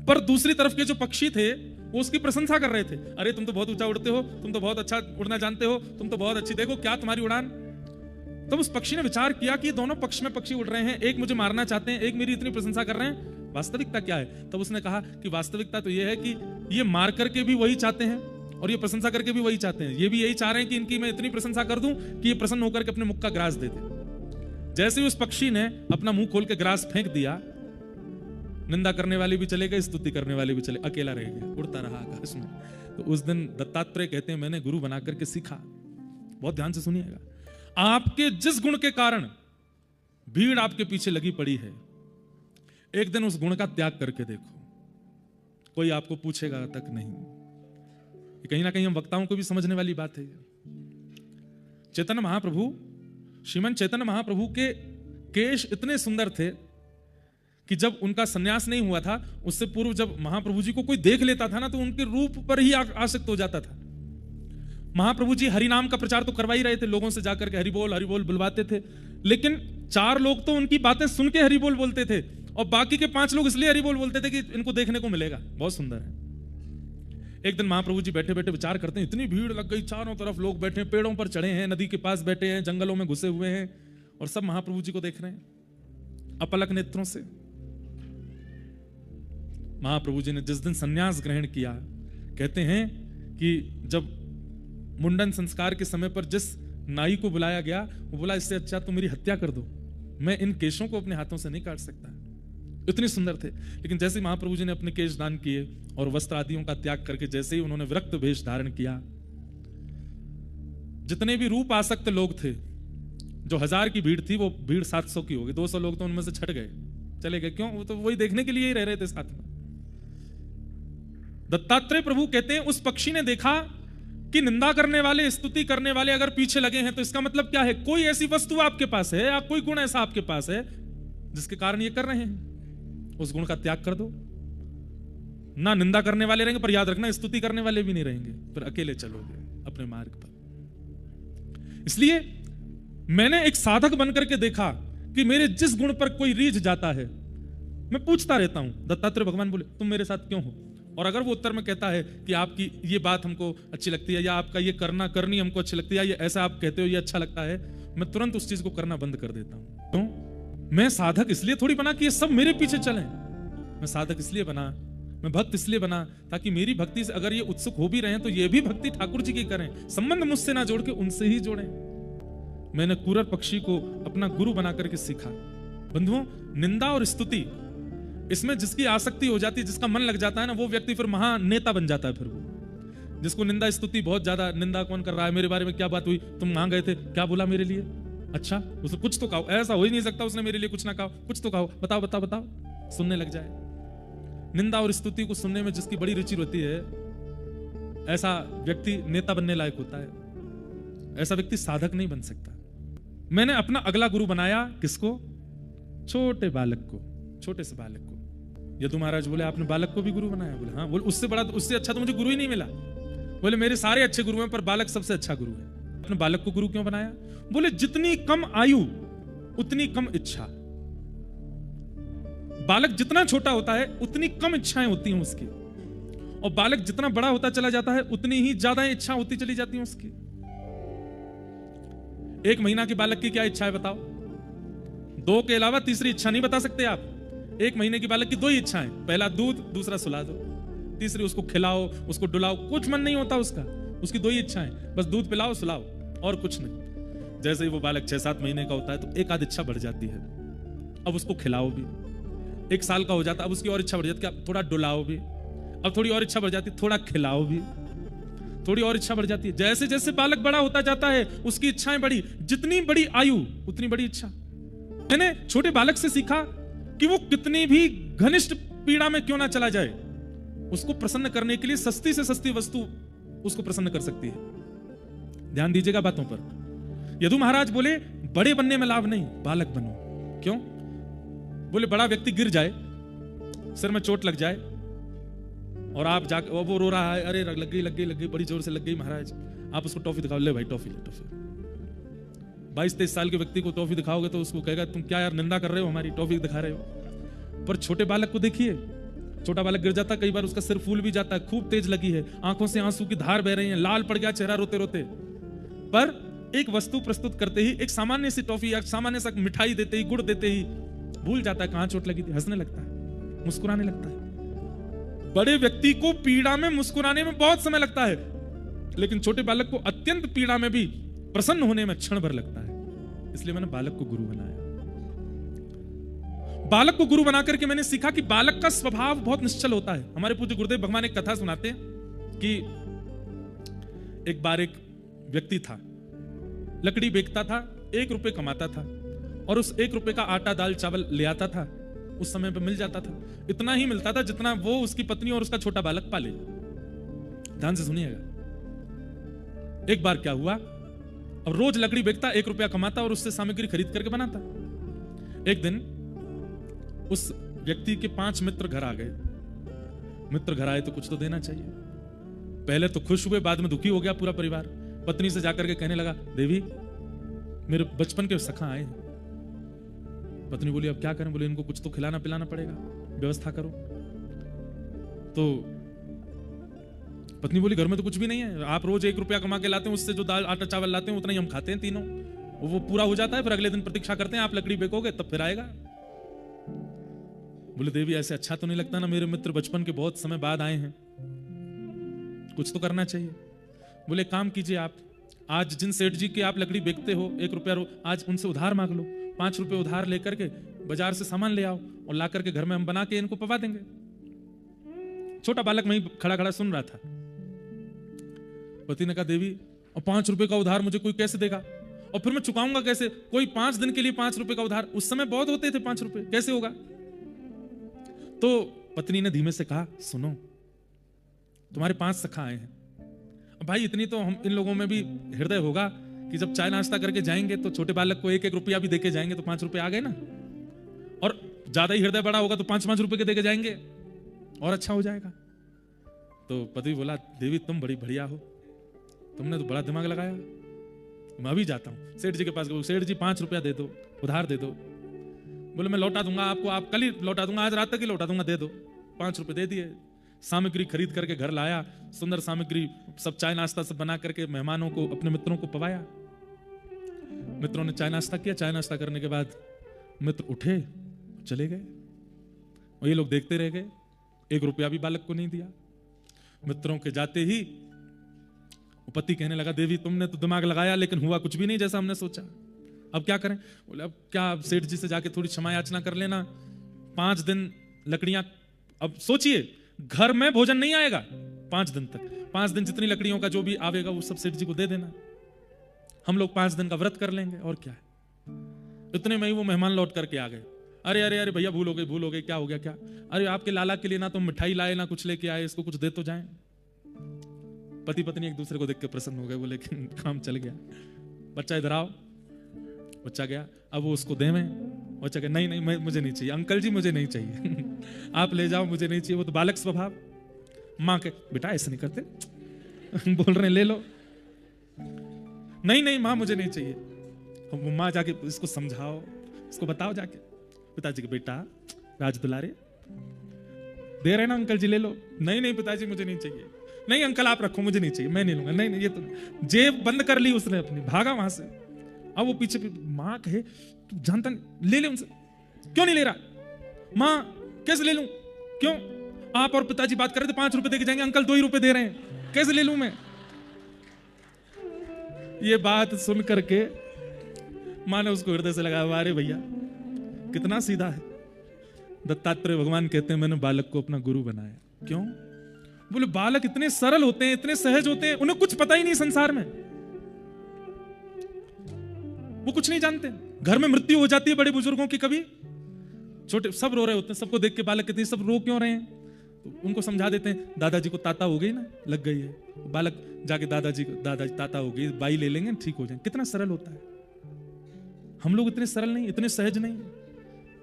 पर दूसरी तरफ के जो पक्षी थे वो उसकी प्रशंसा कर रहे थे, अरे तुम तो बहुत ऊंचा उड़ते हो, तुम तो बहुत अच्छा उड़ना जानते हो, तुम तो बहुत अच्छी, देखो क्या तुम्हारी उड़ान। तब उस पक्षी ने विचार किया कि दोनों पक्ष में पक्षी उड़ रहे हैं, एक मुझे मारना चाहते हैं, एक मेरी इतनी प्रशंसा कर रहे हैं, वास्तविकता क्या है? तब उसने कहा कि वास्तविकता तो ये है कि ये मार करके भी वही चाहते हैं और ये प्रशंसा करके भी वही चाहते हैं, ये भी यही चाह रहे हैं कि इनकी मैं इतनी प्रशंसा कर दूं कि ये प्रसन्न होकर के अपने मुख का ग्रास दे दे। जैसे ही उस पक्षी ने अपना मुंह खोल के ग्रास फेंक दिया, निंदा करने वाले भी चले गए, स्तुति करने वाले भी चले, अकेला रह गया, उड़ता रहा आकाश में। तो उस दिन दत्तात्रेय कहते हैं मैंने गुरु बना करके सीखा, बहुत ध्यान से सुनिएगा, आपके जिस गुण के कारण भीड़ आपके पीछे लगी पड़ी है, एक दिन उस गुण का त्याग करके देखो, कोई आपको पूछेगा तक नहीं। ये कहीं ना कहीं हम वक्ताओं को भी समझने वाली बात है। चैतन्य महाप्रभु, श्रीमन चैतन्य महाप्रभु के केश इतने सुंदर थे कि जब उनका संन्यास नहीं हुआ था, उससे पूर्व जब महाप्रभु जी को कोई देख लेता था ना, तो उनके रूप पर ही आसक्त हो जाता था। महाप्रभु जी हरिनाम का प्रचार तो करवा ही रहे थे, लोगों से जाकर के हरि बोल बुलवाते थे, लेकिन 4 लोग तो उनकी बातें सुन के हरि बोल बोलते थे, और बाकी के 5 लोग इसलिए हरि बोल बोलते थे कि इनको देखने को मिलेगा। बहुत सुंदर है। एक दिन महाप्रभु जी बैठे बैठे विचार करते हैं, इतनी भीड़ लग गई, चारों तरफ लोग बैठे, पेड़ों पर चढ़े हैं, नदी के पास बैठे हैं, जंगलों में घुसे हुए हैं, और सब महाप्रभु जी को देख रहे हैं अपलक नेत्रों से। महाप्रभु जी ने जिस दिन संन्यास ग्रहण किया, कहते हैं कि जब मुंडन संस्कार के समय पर जिस नाई को बुलाया गया, वो बोला इससे अच्छा तो मेरी हत्या कर दो, मैं इन केशों को अपने हाथों से नहीं काट सकता। इतने सुंदर थे। लेकिन जैसे ही महाप्रभु जी ने अपने केश दान किए और वस्त्र आदियों का त्याग करके जैसे ही उन्होंने विरक्त वेश धारण किया, जितने भी रूप आसक्त लोग थे, जो 1000 की भीड़ थी, वो भीड़ 700 की हो गई। 200 लोग तो उनमें से छट गए, चले गए। क्यों? वो तो वही देखने के लिए ही रह रहे थे साथ में। दत्तात्रेय प्रभु कहते हैं, उस पक्षी ने देखा कि निंदा करने वाले, स्तुति करने वाले अगर पीछे लगे हैं, तो इसका मतलब क्या है? कोई ऐसी वस्तु आपके पास है या कोई गुण ऐसा आपके पास है जिसके कारण ये कर रहे हैं। उस गुण का त्याग कर दो। ना निंदा करने वाले रहेंगे, पर याद रखना स्तुति करने वाले भी नहीं रहेंगे, फिर अकेले चलोगे अपने मार्ग पर। इसलिए मैंने एक साधक बनकर के देखा कि मेरे जिस गुण पर कोई रीझ जाता है, मैं पूछता रहता हूं। दत्तात्रेय भगवान बोले, तुम मेरे साथ क्यों हो? और अगर वो उत्तर में कहता है कि आपकी ये बात हमको अच्छी लगती है, या आपका ये करनी हमको अच्छी लगती है, या ऐसा आप कहते हो ये अच्छा लगता है, मैं तुरंत उस चीज को करना बंद कर देता हूं। क्यों? मैं साधक इसलिए थोड़ी बना कि ये सब मेरे पीछे चलें। मैं साधक इसलिए बना, मैं भक्त इसलिए बना, ताकि मेरी भक्ति से अगर ये उत्सुक हो भी रहे हैं, तो ये भी भक्ति ठाकुर जी की करें, संबंध मुझसे ना जोड़ के उनसे ही जोड़ें। मैंने कुरर पक्षी को अपना गुरु बना करके सीखा। बंधुओं, निंदा और स्तुति, इसमें जिसकी आसक्ति हो जाती है, जिसका मन लग जाता है ना, वो व्यक्ति फिर महानेता बन जाता है। फिर वो जिसको निंदा स्तुति बहुत ज्यादा, निंदा कौन कर रहा है, मेरे बारे में क्या बात हुई, तुम वहां गए थे, क्या बोला मेरे लिए, अच्छा उसे कुछ तो कहो। ऐसा हो ही नहीं सकता उसने मेरे लिए कुछ ना कहा, कुछ तो कहो, बताओ बताओ बताओ, सुनने लग जाए। निंदा और स्तुति को सुनने में जिसकी बड़ी रुचि होती है, ऐसा व्यक्ति नेता बनने लायक होता है। ऐसा व्यक्ति साधक नहीं बन सकता। मैंने अपना अगला गुरु बनाया किसको? छोटे बालक को, छोटे से बालक को। यदु महाराज बोले, आपने बालक को भी गुरु बनाया? बोले हाँ। बोले उससे अच्छा तो मुझे गुरु ही नहीं मिला। बोले मेरे सारे अच्छे गुरु हैं, पर बालक सबसे अच्छा गुरु है। आपने बालक को गुरु क्यों बनाया? बोले जितनी कम आयु उतनी कम इच्छा। बालक जितना छोटा होता है उतनी कम इच्छाएं होती हैं उसकी, और बालक जितना बड़ा होता चला जाता है उतनी ही ज्यादा इच्छा होती चली जाती है उसकी। 1 महीना के बालक की क्या इच्छा है बताओ? 2 के अलावा तीसरी इच्छा नहीं बता सकते आप। 1 महीने की बालक की 2 ही इच्छाएं, पहला दूध, दूसरा सुला दो, तीसरी उसको खिलाओ, उसको डुलाओ। कुछ मन नहीं होता उसका, उसकी 2 ही इच्छाएं, बस दूध पिलाओ, सुलाओ, और कुछ नहीं। जैसे ही वो बालक 6-7 महीने का होता है तो एक आध इच्छा बढ़ जाती है, अब उसको खिलाओ भी। 1 साल का हो जाता है, अब उसकी और इच्छा बढ़ जाती है, थोड़ा डुलाओ भी। अब थोड़ी और इच्छा बढ़ जाती है, थोड़ा खिलाओ भी, थोड़ी और इच्छा बढ़ जाती है। जैसे जैसे बालक बड़ा होता जाता है उसकी इच्छाएं बढ़ी, जितनी बड़ी आयु उतनी बड़ी इच्छा। मैंने छोटे बालक से सीखा कि वो कितनी भी घनिष्ठ पीड़ा में क्यों ना चला जाए, उसको प्रसन्न करने के लिए सस्ती से सस्ती वस्तु उसको प्रसन्न कर सकती है। ध्यान दीजिएगा बातों पर। यदु महाराज बोले, बड़े बनने में लाभ नहीं, बालक बनो। क्यों? बोले बड़ा व्यक्ति गिर जाए, सिर में चोट लग जाए, और आप जाके वो रो रहा है, अरे लग गई बड़ी जोर से लग गई महाराज, आप उसको टॉफी दिखाओ, ले भाई टॉफी ले, टॉफी। 22-23 साल के व्यक्ति को टॉफी दिखाओगे तो उसको कहेगा तुम क्या यार निंदा कर रहे हो, हमारी टॉफी दिखा रहे हो। पर छोटे बालक को देखिए, छोटा बालक गिर जाता, कई बार उसका सिर फूल भी जाता है, खूब तेज लगी है, आंखों से आंसू की धार बह रही है, लाल पड़ गया चेहरा रोते रोते, पर एक वस्तु प्रस्तुत करते ही, एक सामान्य सी टॉफी या सामान्य सा मिठाई देते ही, गुड़ देते ही भूल जाता है कहां चोट लगी थी, हंसने लगता है, मुस्कुराने लगता है। बड़े व्यक्ति को पीड़ा में मुस्कुराने में बहुत समय लगता है, लेकिन छोटे बालक को अत्यंत पीड़ा में भी प्रसन्न होने में क्षण भर लगता है। इसलिए मैंने बालक को गुरु बनाया। बालक को गुरु बना करके मैंने सीखा कि बालक का स्वभाव बहुत निश्चल होता है। हमारे पूज्य गुरुदेव भगवान एक कथा सुनाते हैं कि एक बार एक व्यक्ति था, लकड़ी बेचता था, 1 रुपए कमाता था, और उस 1 रुपए का आटा दाल चावल ले आता था, उस समय पे मिल जाता था। इतना ही मिलता था जितना वो, उसकी पत्नी और उसका छोटा बालक पाले। ध्यान से सुनिएगा। एक बार क्या हुआ, अब रोज लकड़ी बेचता, 1 रुपया कमाता और उससे सामग्री खरीद करके बनाता। एक दिन उस व्यक्ति के 5 मित्र घर आ गए। मित्र घर आए तो कुछ तो देना चाहिए। पहले तो खुश हुए, बाद में दुखी हो गया पूरा परिवार। पत्नी से जाकर के कहने लगा, देवी मेरे बचपन के सखा आए हैं। पत्नी बोली, अब क्या करें? बोले, इनको कुछ तो खिलाना पिलाना पड़ेगा, व्यवस्था करो। तो पत्नी बोली, घर में तो कुछ भी नहीं है, आप रोज 1 रुपया कमा के लाते हैं, उससे जो दाल आटा चावल लाते हैं उतना ही हम खाते हैं तीनों, वो पूरा हो जाता है, फिर अगले दिन प्रतीक्षा करते हैं आप लकड़ी बेकोगे तब फिर आएगा। बोले, देवी ऐसे अच्छा तो नहीं लगता ना, मेरे मित्र बचपन के बहुत समय बाद आए हैं, कुछ तो करना चाहिए। बोले, काम कीजिए आप, आज जिन सेठ जी के आप लकड़ी बेचते हो 1 रुपया आज उनसे उधार मांग लो, 5 रुपए उधार लेकर के बाजार से सामान ले आओ और ला करके घर में हम बना के इनको पवा देंगे। छोटा बालक वहीं खड़ा खड़ा सुन रहा था। पति ने कहा, देवी और 5 रुपए का उधार मुझे कोई कैसे देगा, और फिर मैं चुकाऊंगा कैसे? कोई 5 दिन के लिए 5 रुपए का उधार, उस समय बहुत होते थे 5 रुपए, कैसे होगा? तो पत्नी ने धीमे से कहा, सुनो, तुम्हारे 5 सखा आए हैं, भाई इतनी तो हम इन लोगों में भी हृदय होगा कि जब चाय नाश्ता करके जाएंगे तो छोटे बालक को 1-1 रुपया भी देके जाएंगे तो 5 रुपए आ गए ना, और ज्यादा ही हृदय बड़ा होगा तो 5-5 रुपए के देके जाएंगे और अच्छा हो जाएगा। तो पति बोला, देवी तुम बड़ी बढ़िया हो, तुमने तो बड़ा दिमाग लगाया, मैं अभी जाता हूँ सेठ जी के पास। सेठ जी 5 रुपया दे दो, उधार दे दो। बोले, मैं लौटा दूंगा आपको, आप कल ही लौटा दूंगा, आज रात तक ही लौटा दूंगा, दे दो। 5 रुपए दे दिए। सामग्री खरीद करके घर लाया, सुंदर सामग्री, सब चाय नाश्ता सब बना करके मेहमानों को, अपने मित्रों को पवाया। मित्रों ने चाय नाश्ता किया। चाय नाश्ता करने के बाद मित्र उठे, चले गए, और ये लोग देखते रह गए। 1 रुपया भी बालक को नहीं दिया। मित्रों के जाते ही पति कहने लगा, देवी तुमने तो दिमाग लगाया लेकिन हुआ कुछ भी नहीं जैसा हमने सोचा, अब क्या करें? बोले, अब क्या सेठ जी से जाके थोड़ी क्षमा याचना कर लेना, 5 दिन लकड़ियां, अब सोचिए घर में भोजन नहीं आएगा 5 दिन तक, 5 दिन जितनी लकड़ियों का जो भी आवेगा वो सब सेठ जी को दे देना, हम लोग 5 दिन का व्रत कर लेंगे और क्या है। इतने में ही वो मेहमान लौट करके आ गए। अरे अरे अरे भैया भूल हो गए, क्या हो गया? क्या? अरे आपके लाला के लिए ना तो मिठाई लाए ना कुछ लेके आए, इसको कुछ दे तो जाएं। पति पत्नी एक दूसरे को देख के प्रसन्न हो गए, बोले काम चल गया। बच्चा इधर आओ। बच्चा गया, अब वो उसको देवें। बच्चा कहे, नहीं नहीं मुझे नहीं चाहिए, अंकल जी मुझे नहीं चाहिए आप ले जाओ, मुझे नहीं चाहिए। वो तो बालक स्वभाव। माँ के, बेटा ऐसे नहीं करते बोल रहे हैं ले लो। नहीं नहीं माँ मुझे नहीं चाहिए। माँ जाके इसको समझाओ, इसको बताओ जाके पिताजी के, बेटा राज दुलारे दे रहे ना अंकल जी, ले लो। नहीं नहीं पिताजी मुझे नहीं चाहिए। नहीं अंकल आप रखो, मुझे नहीं चाहिए, मैं नहीं लूंगा। नहीं नहीं, ये तो जेब बंद कर ली उसने अपनी, भागा वहां से। अब वो पीछे माँ कहे, तू जानता नहीं, ले ले उनसे। क्यों नहीं ले रहा? माँ कैसे ले लूं? क्यों? आप और पिताजी बात कर रहे थे 5 रुपए देके जाएंगे, अंकल 2 ही रुपए दे रहे हैं, कैसे ले लूं मैं? ये बात सुन करके माँ ने उसको हृदय से लगाया, अरे भैया कितना सीधा है। दत्तात्रेय भगवान कहते हैं, मैंने बालक को अपना गुरु बनाया। क्यों? बोले, बालक इतने सरल होते हैं, इतने सहज होते हैं, उन्हें कुछ पता ही नहीं संसार में, वो कुछ नहीं जानते। घर में मृत्यु हो जाती है बड़े बुजुर्गों की, कभी छोटे सब रो रहे होते हैं, सबको देख के बालक कहते हैं, सब रो क्यों रहे हैं? तो उनको समझा देते हैं, दादाजी को ताता हो गई ना, लग गई है। बालक जाके दादाजी ताता हो गई, बाई ले लेंगे ठीक हो जाएंगे। कितना सरल होता है। हम लोग इतने सरल नहीं, इतने सहज नहीं।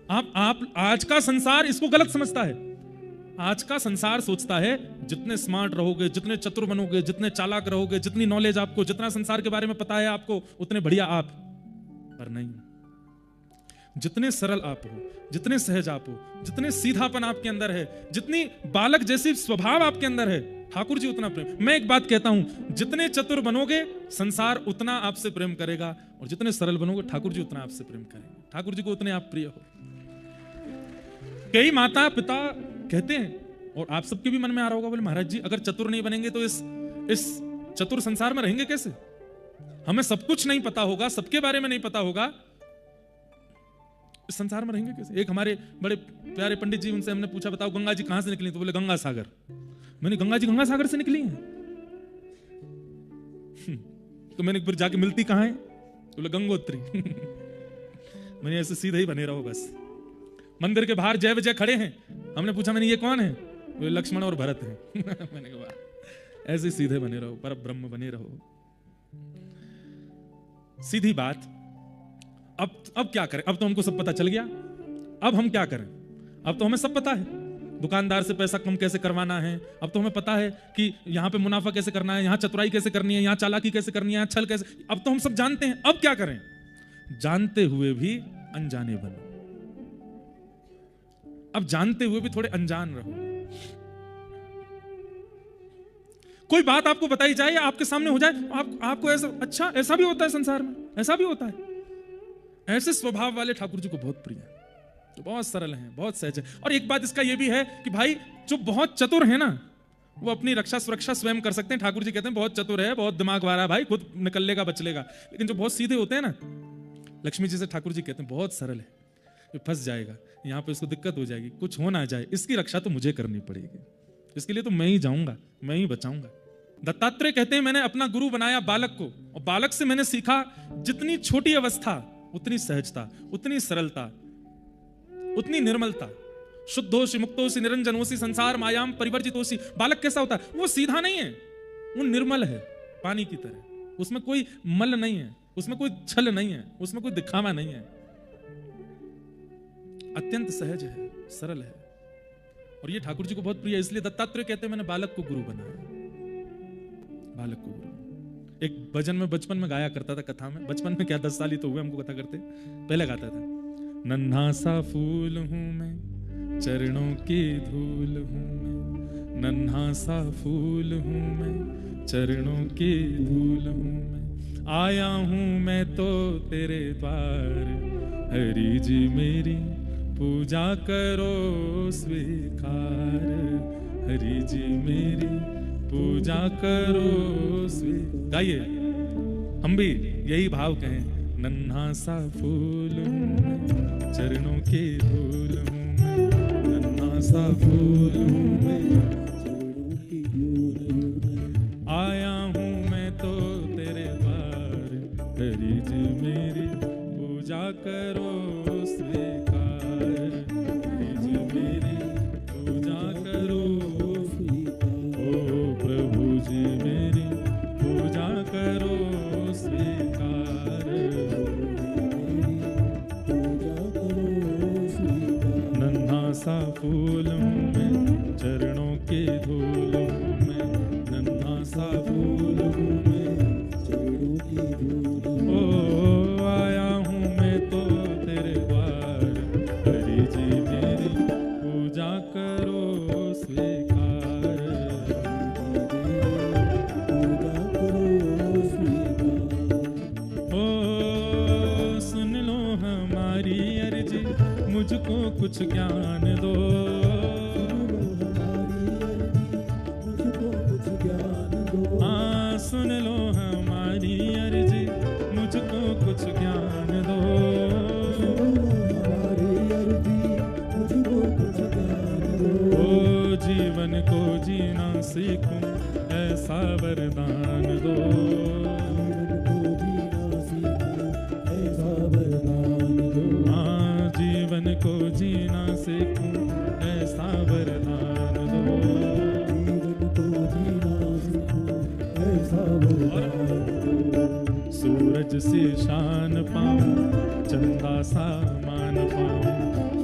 आप आज का संसार इसको गलत समझता है। आज का संसार सोचता है जितने स्मार्ट रहोगे, जितने चतुर बनोगे, जितने चालाक रहोगे, जितनी नॉलेज आपको, जितना संसार के बारे में पता है आपको, उतने बढ़िया आप। पर नहीं, जितने सरल आप हो, जितने सहज आप हो, जितने सीधापन आपके अंदर है, जितनी बालक जैसी स्वभाव आपके अंदर है, ठाकुर जी उतना प्रेम। मैं एक बात कहता हूं, जितने चतुर बनोगे संसार उतना आपसे प्रेम करेगा, और जितने सरल बनोगे ठाकुर जी उतना आपसे प्रेम करेंगे। ठाकुर जी को उतने आप प्रिय हो। कई माता पिता कहते हैं, और आप सबके भी मन में आ रहा होगा, बोले महाराज जी अगर चतुर नहीं बनेंगे तो इस चतुर संसार में रहेंगे कैसे? हमें सब कुछ नहीं पता होगा, सबके बारे में नहीं पता होगा, इस संसार में रहेंगे कैसे? एक हमारे बड़े प्यारे पंडित जी, उनसे हमने पूछा, बताओ गंगा जी कहां से निकली? तो बोले गंगा सागर। मैंने, गंगा जी गंगा सागर से निकली हैं? तो मैंने फिर जाके मिलती कहां है? तो बोले गंगोत्री। मैंने ऐसे सीधे ही बने रहो बस। मंदिर के बाहर जय विजय खड़े हैं, हमने पूछा, मैंने ये कौन है? बोले लक्ष्मण और भरत हैं। मैंने कहा ऐसे सीधे बने रहो, पर ब्रह्म बने रहो। सीधी बात। अब क्या करें? अब तो हमको सब पता चल गया, अब हम क्या करें? अब तो हमें सब पता है, दुकानदार से पैसा कम कैसे करवाना है, अब तो हमें पता है कि यहाँ पे मुनाफा कैसे करना है, यहाँ चतुराई कैसे करनी है, यहाँ चालाकी कैसे करनी है, यहाँ छल कैसे, अब तो हम सब जानते हैं। अब क्या करें? जानते हुए भी अनजाने बनो। अब जानते हुए भी थोड़े अनजान रहो। कोई बात आपको बताई जाए या आपके सामने हो जाए, आपको ऐसा, अच्छा ऐसा भी होता है संसार में, ऐसा भी होता है। ऐसे स्वभाव वाले ठाकुर जी को बहुत प्रिय है, तो बहुत सरल हैं, बहुत सहज है। और एक बात इसका यह भी है कि भाई जो बहुत चतुर है ना, वो अपनी रक्षा सुरक्षा स्वयं कर सकते हैं। ठाकुर जी कहते हैं बहुत चतुर है, बहुत दिमाग वाला है भाई, खुद निकल लेगा बच लेगा। लेकिन जो बहुत सीधे होते हैं ना, लक्ष्मी जी से ठाकुर जी कहते हैं बहुत सरल है, ये फंस जाएगा, यहाँ पे इसको दिक्कत हो जाएगी, कुछ हो ना जाए, इसकी रक्षा तो मुझे करनी पड़ेगी, इसके लिए तो मैं ही जाऊंगा, मैं ही बचाऊंगा। दत्तात्रेय कहते हैं मैंने अपना गुरु बनाया बालक को, और बालक से मैंने सीखा जितनी छोटी अवस्था उतनी सहजता, उतनी सरलता, उतनी निर्मलता। शुद्धोषि मुक्तोषि निरंजनोषि संसार मायाम परिवर्जितोषि। बालक कैसा होता है? वो सीधा नहीं है, वो निर्मल है, पानी की तरह। उसमें कोई मल नहीं है, उसमें कोई छल नहीं है, उसमें कोई दिखावा नहीं है, अत्यंत सहज है, सरल है। और ये ठाकुर जी को बहुत प्रिय है, इसलिए दत्तात्रेय कहते हैं मैंने बालक को गुरु बनाया, बालक को गुरु। एक भजन में बचपन में गाया करता था, कथा में, बचपन में क्या 10 साल ही तो हुए हमको कथा करते, पहले गाता था, नन्हा सा फूल हूं मैं, चरणों की धूल हूं मैं, नन्हा सा फूल हूं मैं, चरणों की धूल हूं मैं, आया हूं मैं तो तेरे द्वार, हरि जी मेरी पूजा करो स्वीकार, हरि जी मेरी पूजा करो स्वीकार। गाइए हम भी यही भाव कहें, नन्हा सा फूल हूं मैं, चरणों की धूल हूं मैं, नन्हा सा फूल हूं मैं, चरणों की धूल हूं मैं, आया हूं मैं तो तेरे द्वार, हरि जी मेरी पूजा करो स्वीकार, हरि जी मेरी पूजा करो स्वीकार, ओ प्रभु जी मेरी पूजा करो स्वीकार, नन्हा सा फूल हूं मैं, चरणों की धूल हूं मैं, नन्हा सा फूल हूं मैं, चरणों की धूल, ओ आया हूं मैं तो तेरे द्वार, हरि जी मेरी पूजा करो स्वीकार, पूजा करो स्वीकार। ओ सुन लो हमारी अर्जी, मुझको कुछ ज्ञान दो, हाँ सुन लो हमारी अर्जी, मुझको कुछ ज्ञान दो, ओ जीवन को जीना सीखूं ऐसा वरदान दो, हाँ जीवन को जीना सीखूं ऐसा वरदान दो, सूरज से शान पाऊं, चंदा सा मान पाऊं,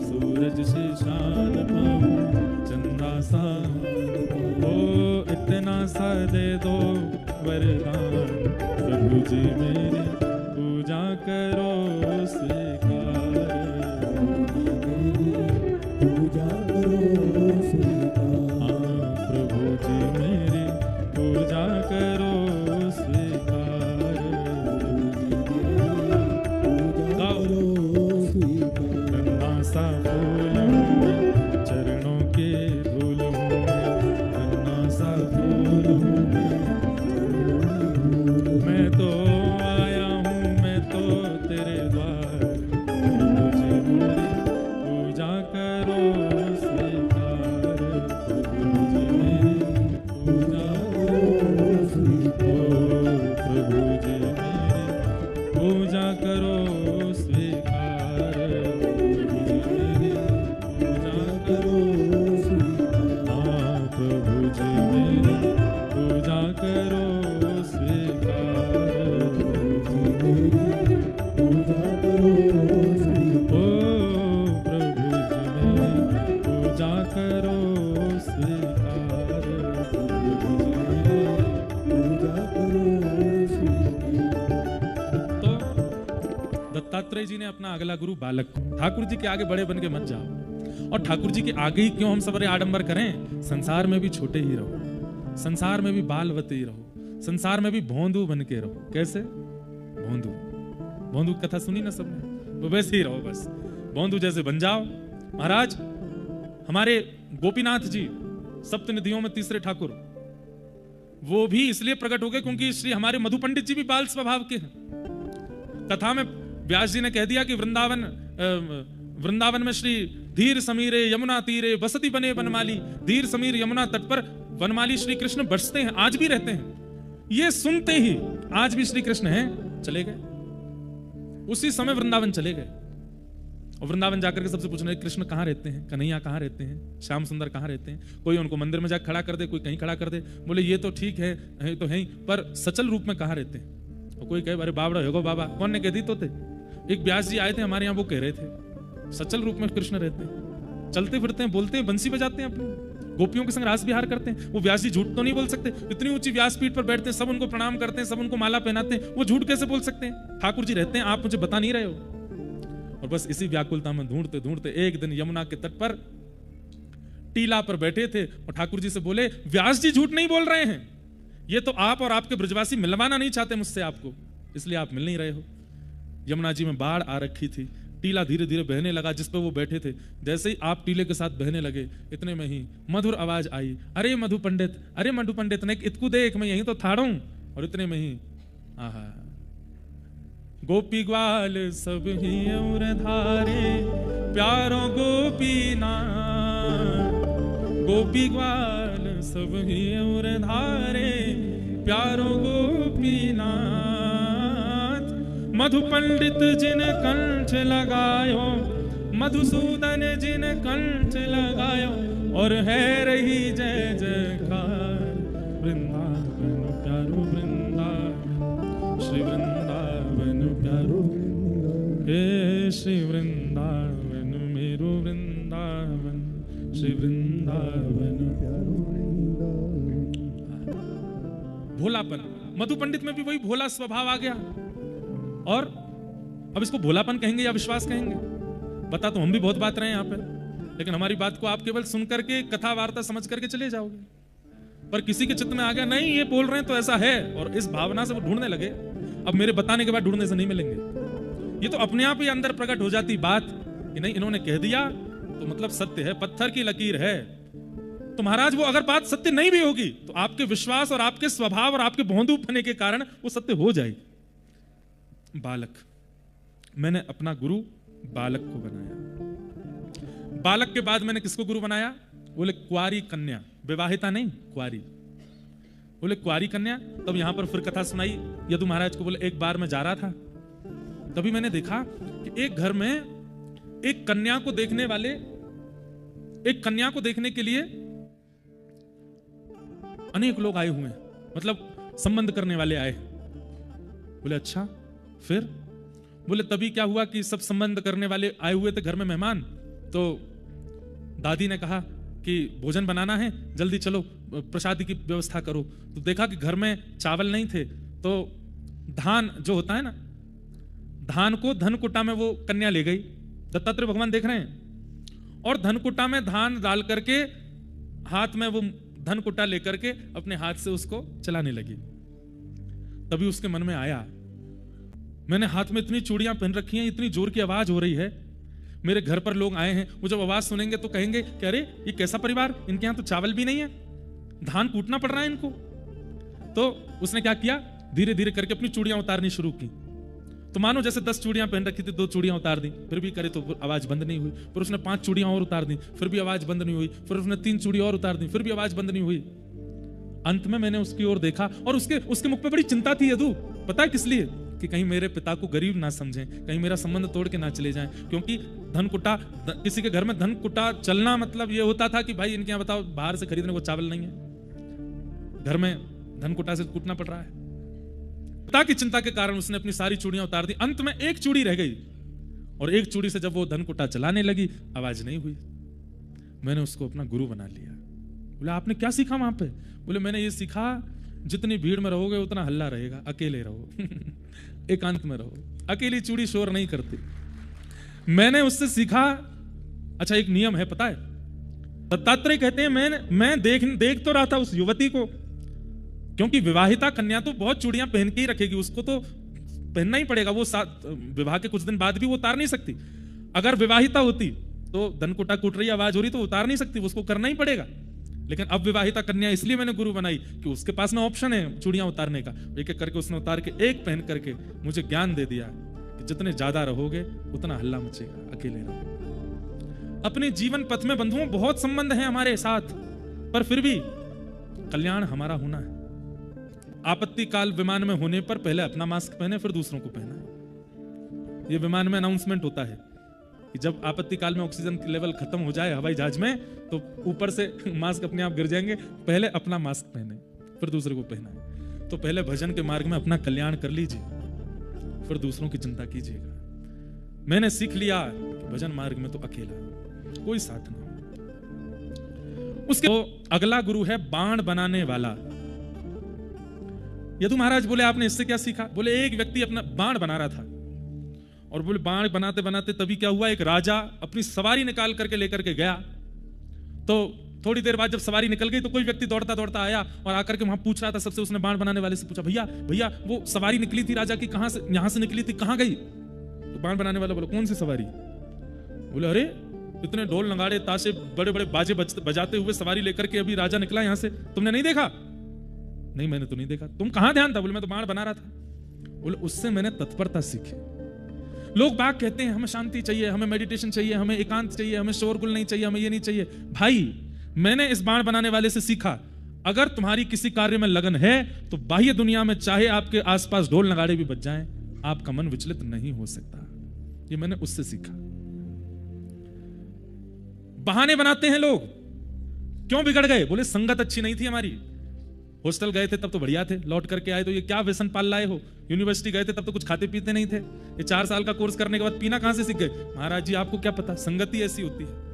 सूरज से शान पाऊं, चंदा सा, ओ इतना सा दे दो वरदान, प्रभु जी मेरी पूजा करो स्वीकार, पूजा करो स्वीकार, हाँ प्रभु जी मेरी पूजा करो स्वीकार, नन्हा सा फूल हूं मैं, चरणों के धूल हूं मैं, नन्हा सा फूल हूं मैं तो आया हूं मैं तो तेरे द्वार, मुझे मेरी पूजा करो स्वीकार, मुझे मेरी पूजा करो स्वीकार, प्रभु जी मेरी पूजा करो स्वीकार, मेरी पूजा करो स्वीकार, हाँ प्रभु जी मेरी पूजा करो स्वीकार, पूजा करो, ओ प्रभु जी मेरी दत्तात्रेय जी ने अपना अगला गुरु बालक को, ठाकुर जी के आगे बड़े बन के मत जाओ। और ठाकुर जी के आगे ही क्यों हम सब आडंबर करें? संसार में भी छोटे ही रहो, संसार में भी बालवती ही रहो, संसार में भी भोंदू बन के रहो। कैसे? भोंदू, भोंदू की कथा सुनी ना सबने, वो वैसे ही रहो, बस भोंदू जैसे बन जाओ। महाराज हमारे गोपीनाथ जी सप्तनिधियों में तीसरे ठाकुर, वो भी इसलिए प्रकट हो गए क्योंकि श्री हमारे मधु पंडित जी भी बाल स्वभाव के हैं। कथा में व्यास जी ने कह दिया कि वृंदावन में श्री धीर समीरे यमुना तीरे बसती बने वनमाली, धीर समीर यमुना तट पर वनमाली श्री कृष्ण बसते हैं, आज भी रहते हैं। ये सुनते ही आज भी श्री कृष्ण हैं, चले गए। उसी समय वृंदावन चले गए और वृंदावन जाकर के सबसे पूछने कृष्ण कहाँ रहते हैं, कन्हैया कहाँ रहते हैं, श्याम सुंदर कहाँ रहते हैं। कोई उनको मंदिर में जाकर खड़ा कर दे, कोई कहीं खड़ा कर दे, बोले ये तो ठीक है तो है, पर सचल रूप में कहाँ रहते हैं। और कोई कहे अरे बाबड़ा होगो बाबा, कौन ने कह दी तो थे। एक व्यास जी आए थे हमारे यहाँ, वो कह रहे थे सचल रूप में कृष्ण रहते हैं, चलते फिरते हैं, बोलते हैं, बंसी बजाते हैं, अपनी गोपियों के संग रास विहार करते हैं। वो व्यास जी झूठ तो नहीं बोल सकते, इतनी ऊंची व्यासपीठ पर बैठते हैं, सब उनको प्रणाम करते हैं, सब उनको माला पहनाते हैं, वो झूठ कैसे बोल सकते हैं? ठाकुर जी रहते हैं, आप मुझे बता नहीं रहे हो। और बस इसी व्याकुलता में ढूंढते ढूंढते एक दिन यमुना के तट पर टीला पर बैठे थे और ठाकुर जी से बोले व्यास जी झूठ नहीं बोल रहे हैं, ये तो आप और आपके ब्रजवासी मिलवाना नहीं चाहते मुझसे आपको, इसलिए आप मिल नहीं रहे हो। यमुना जी में बाढ़ आ रखी थी, टीला धीरे धीरे बहने लगा जिस पर वो बैठे थे। जैसे ही आप टीले के साथ बहने लगे, इतने में ही मधुर आवाज आई, अरे मधु पंडित, अरे मधु पंडित ने इतकू देख, मैं यहीं तो थाड़ू। और इतने में ही आहा, गोपी ग्वाल सब ही और धारे प्यारों गोपीनाथ, गोपी ग्वाल सब ही और धारे प्यारों गोपीनाथ। मधु पंडित जिन कंठ लगायो, मधुसूदन जिन कंठ लगायो, और है रही जय जयकार। वृंदावन प्यारो वृंदावन, श्री वृंदावन प्यारो, हे श्री वृंदावन मेरो वृंदावन, श्री वृंदावन प्यारो। भोलापन, मधु पंडित में भी वही भोला स्वभाव आ गया। और अब इसको भोलापन कहेंगे या विश्वास कहेंगे? बता तो हम भी बहुत बात रहे हैं यहाँ पे, लेकिन हमारी बात को आप केवल सुन करके कथा वार्ता समझ करके चले जाओगे। पर किसी के चित्त में आ गया नहीं ये बोल रहे हैं तो ऐसा है, और इस भावना से वो ढूंढने लगे। अब मेरे बताने के बाद ढूंढने से नहीं मिलेंगे, ये तो अपने आप ही अंदर प्रकट हो जाती बात कि नहीं इन्होंने कह दिया तो मतलब सत्य है, पत्थर की लकीर है। तो महाराज वो अगर बात सत्य नहीं भी होगी तो आपके विश्वास और आपके स्वभाव और आपके भोंदूपने के कारण वो सत्य हो जाएगी। बालक, मैंने अपना गुरु बालक को बनाया। बालक के बाद मैंने किसको गुरु बनाया? बोले कुआरी कन्या, विवाहिता नहीं, कुआरी। बोले कुआरी कन्या, तब यहां पर फिर कथा सुनाई यदु महाराज को। बोले एक बार मैं जा रहा था, तभी मैंने देखा कि एक घर में एक कन्या को देखने वाले, एक कन्या को देखने के लिए अनेक लोग आए हुए हैं, मतलब संबंध करने वाले आए। बोले अच्छा, फिर? बोले तभी क्या हुआ कि सब संबंध करने वाले आए हुए थे घर में मेहमान, तो दादी ने कहा कि भोजन बनाना है, जल्दी चलो प्रसादी की व्यवस्था करो। तो देखा कि घर में चावल नहीं थे, तो धान जो होता है ना, धान को धनकुटा में वो कन्या ले गई। दत्तात्रेय भगवान देख रहे हैं, और धनकुटा में धान डाल करके हाथ में वो धनकुटा लेकर के अपने हाथ से उसको चलाने लगी। तभी उसके मन में आया मैंने हाथ में इतनी चूड़ियां पहन रखी हैं, इतनी जोर की आवाज हो रही है, मेरे घर पर लोग आए हैं, वो जब आवाज सुनेंगे तो कहेंगे कि अरे ये कैसा परिवार, इनके यहाँ तो चावल भी नहीं है, धान कूटना पड़ रहा है इनको। तो उसने क्या किया, धीरे धीरे करके अपनी चूड़ियां उतारनी शुरू की। तो मानो जैसे 10 चूड़ियां पहन रखी थी, 2 चूड़ियां उतार दी, फिर भी करे तो आवाज बंद नहीं हुई। फिर उसने 5 चूड़ियां और उतार दी, फिर भी आवाज बंद नहीं हुई। फिर उसने 3 चूड़ी और उतार दी, फिर भी आवाज बंद नहीं हुई। अंत में मैंने उसकी ओर देखा और उसके मुख पे बड़ी चिंता थी यदु। पता है किस लिए? कि कहीं मेरे पिता को गरीब ना समझें, कहीं मेरा संबंध तोड़ के ना चले जाएं। क्योंकि धनकुटा, किसी के घर में धनकुटा चलना मतलब ये होता था कि भाई इनके यहाँ बताओ बाहर से खरीदने को चावल नहीं है, घर में धनकुटा से कूटना पड़ रहा है। पिता की चिंता के कारण उसने अपनी सारी चूड़ियां उतार दी। अंत में एक चूड़ी रह गई, और एक चूड़ी से जब वो धनकुटा चलाने लगी आवाज नहीं हुई। मैंने उसको अपना गुरु बना लिया। बोले आपने क्या सीखा वहां पे? बोले मैंने ये सीखा जितनी भीड़ में रहोगे उतना हल्ला रहेगा, अकेले रहो एकांत में रहो। अकेली चूड़ी शोर नहीं करती। मैंने उससे सीखा, अच्छा एक नियम है पता है, दत्तात्रेय कहते हैं मैं देख तो रहा था उस युवती को, क्योंकि विवाहिता कन्या तो बहुत चूड़ियां पहन के ही रखेगी, उसको तो पहनना ही पड़ेगा, वो विवाह के कुछ दिन बाद भी वो उतार नहीं सकती। अगर विवाहिता होती तो धनकुटा कूट रही आवाज हो रही तो उतार नहीं सकती, उसको करना ही पड़ेगा। लेकिन अब विवाहिता कन्या इसलिए मैंने गुरु बनाई कि उसके पास में ऑप्शन है चूड़ियां उतारने का। एक एक करके उसने उतार के एक पहन करके मुझे ज्ञान दे दिया कि जितने ज्यादा रहोगे उतना हल्ला मचेगा, अकेले रहो। अपने जीवन पथ में बंधुओं बहुत संबंध हैं हमारे साथ, पर फिर भी कल्याण हमारा होना है। आपत्ति काल विमान में होने पर पहले अपना मास्क पहने फिर दूसरों को पहना। यह विमान में अनाउंसमेंट होता है कि जब आपत्ति काल में ऑक्सीजन की लेवल खत्म हो जाए हवाई जहाज में तो ऊपर से मास्क अपने आप गिर जाएंगे, पहले अपना मास्क पहने फिर दूसरे को पहनाए। तो पहले भजन के मार्ग में अपना कल्याण कर लीजिए, फिर दूसरों की चिंता कीजिएगा। मैंने सीख लिया कि भजन मार्ग में तो अकेला, कोई साथ ना हो। उसके तो अगला गुरु है बाण बनाने वाला। यदु महाराज बोले आपने इससे क्या सीखा? बोले एक व्यक्ति अपना बाण बना रहा था और बोले बाण बनाते बनाते तभी क्या हुआ, एक राजा अपनी सवारी निकाल करके लेकर के गया। तो थोड़ी देर बाद जब सवारी निकल गई तो कोई व्यक्ति दौड़ता दौड़ता आया और आकर के वहां पूछ रहा था सबसे। उसने बाण बनाने वाले से पूछा, भैया भैया वो सवारी निकली थी राजा की, कहां से, यहां से निकली थी, कहां गई? तो बाण बनाने वाला बोला कौन सी सवारी? बोले अरे इतने ढोल नगाड़े ताशे बड़े बड़े बाजे बजाते हुए सवारी लेकर के अभी राजा निकला यहां से, तुमने नहीं देखा? नहीं मैंने तो नहीं देखा। तुम कहां ध्यान था? बोले मैं तो बाण बना रहा था। बोले उससे मैंने तत्परता सीखी। लोग बाग कहते हैं हमें शांति चाहिए, हमें मेडिटेशन चाहिए, हमें एकांत चाहिए, हमें शोरगुल नहीं चाहिए, हमें ये नहीं चाहिए। भाई मैंने इस बाण बनाने वाले से सीखा, अगर तुम्हारी किसी कार्य में लगन है तो बाह्य दुनिया में चाहे आपके आसपास ढोल नगाड़े भी बज जाएं, आपका मन विचलित नहीं हो सकता। ये मैंने उससे सीखा। बहाने बनाते हैं लोग, क्यों बिगड़ गए? बोले संगत अच्छी नहीं थी हमारी। हॉस्टल गए थे तब तो बढ़िया थे, लौट करके आए तो ये क्या व्यसन पाल लाए हो? यूनिवर्सिटी गए थे तब तो कुछ खाते पीते नहीं थे, ये 4 साल का कोर्स करने के बाद पीना कहां से सीख गए? महाराज जी आपको क्या पता, संगति ऐसी होती है।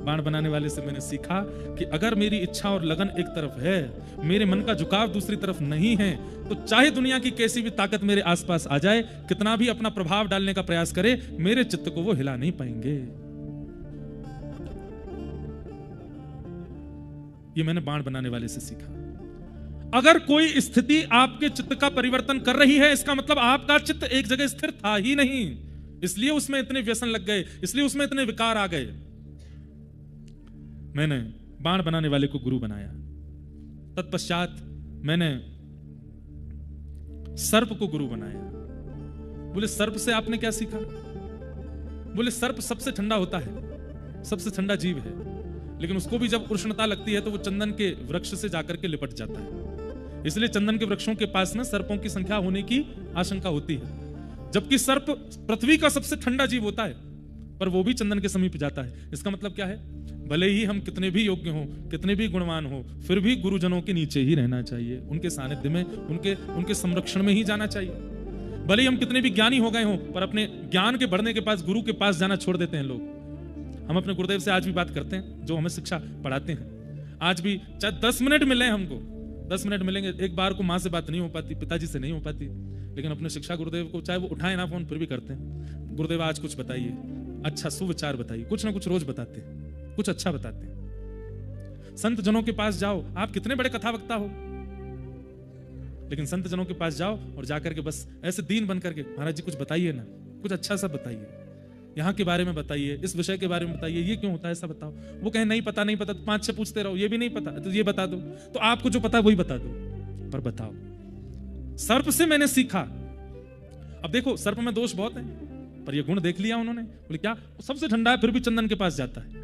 बाण बनाने वाले से मैंने सीखा कि अगर मेरी इच्छा और लगन एक तरफ है, मेरे मन का झुकाव दूसरी तरफ नहीं है, तो चाहे दुनिया की कैसी भी ताकत मेरे आसपास आ जाए, कितना भी अपना प्रभाव डालने का प्रयास करे, मेरे चित्त को वो हिला नहीं पाएंगे। ये मैंने बाण बनाने वाले से सीखा। अगर कोई स्थिति आपके चित्त का परिवर्तन कर रही है, इसका मतलब आपका चित्त एक जगह स्थिर था ही नहीं, इसलिए उसमें इतने व्यसन लग गए, इसलिए उसमें इतने विकार आ गए। मैंने बाण बनाने वाले को गुरु बनाया। तत्पश्चात मैंने सर्प को गुरु बनाया। बोले सर्प से आपने क्या सीखा? बोले सर्प सबसे ठंडा होता है, सबसे ठंडा जीव है, लेकिन उसको भी जब उष्णता लगती है तो वो चंदन के वृक्ष से जाकर के लिपट जाता है। इसलिए चंदन के वृक्षों के पास में सर्पों की संख्या होने की आशंका होती है, जबकि सर्प पृथ्वी का सबसे ठंडा जीव होता है, पर वो भी चंदन के समीप जाता है। इसका मतलब क्या है? भले ही हम कितने भी योग्य हों, कितने भी गुणवान हो, फिर भी गुरुजनों के नीचे ही रहना चाहिए, उनके सानिध्य में, उनके संरक्षण में ही जाना चाहिए। भले ही हम कितने भी ज्ञानी हो गए हों, पर अपने ज्ञान के बढ़ने के पास गुरु के पास जाना छोड़ देते हैं लोग। हम अपने गुरुदेव से आज भी बात करते हैं, जो हमें शिक्षा पढ़ाते हैं। आज भी चाहे 10 मिनट मिले हमको, 10 मिनट मिलेंगे, एक बार को माँ से बात नहीं हो पाती, पिताजी से नहीं हो पाती, लेकिन अपने शिक्षा गुरुदेव को चाहे वो उठाए ना फोन, फिर भी करते हैं। गुरुदेव आज कुछ बताइए, अच्छा सुविचार बताइए, कुछ ना कुछ रोज बताते हैं, कुछ अच्छा बताते हैं। संत जनों के पास जाओ, आप कितने बड़े कथा वक्ता हो, लेकिन संत जनों के पास जाओ और जाकर के बस ऐसे दीन बन करके, महाराज जी कुछ बताइए ना, कुछ अच्छा सा बताइए, यहाँ के बारे में बताइए, इस विषय के बारे में बताइए, ये क्यों होता है ऐसा बताओ। वो कहे नहीं पता नहीं पता, 5-6 पूछते रहो, ये भी नहीं पता तो ये बता दो, तो आपको जो पता है वही बता दो, पर बताओ। सर्प से मैंने सीखा। अब देखो सर्प में दोष बहुत है, पर ये गुण देख लिया उन्होंने। बोले क्या? वो सबसे ठंडा है फिर भी चंदन के पास जाता है,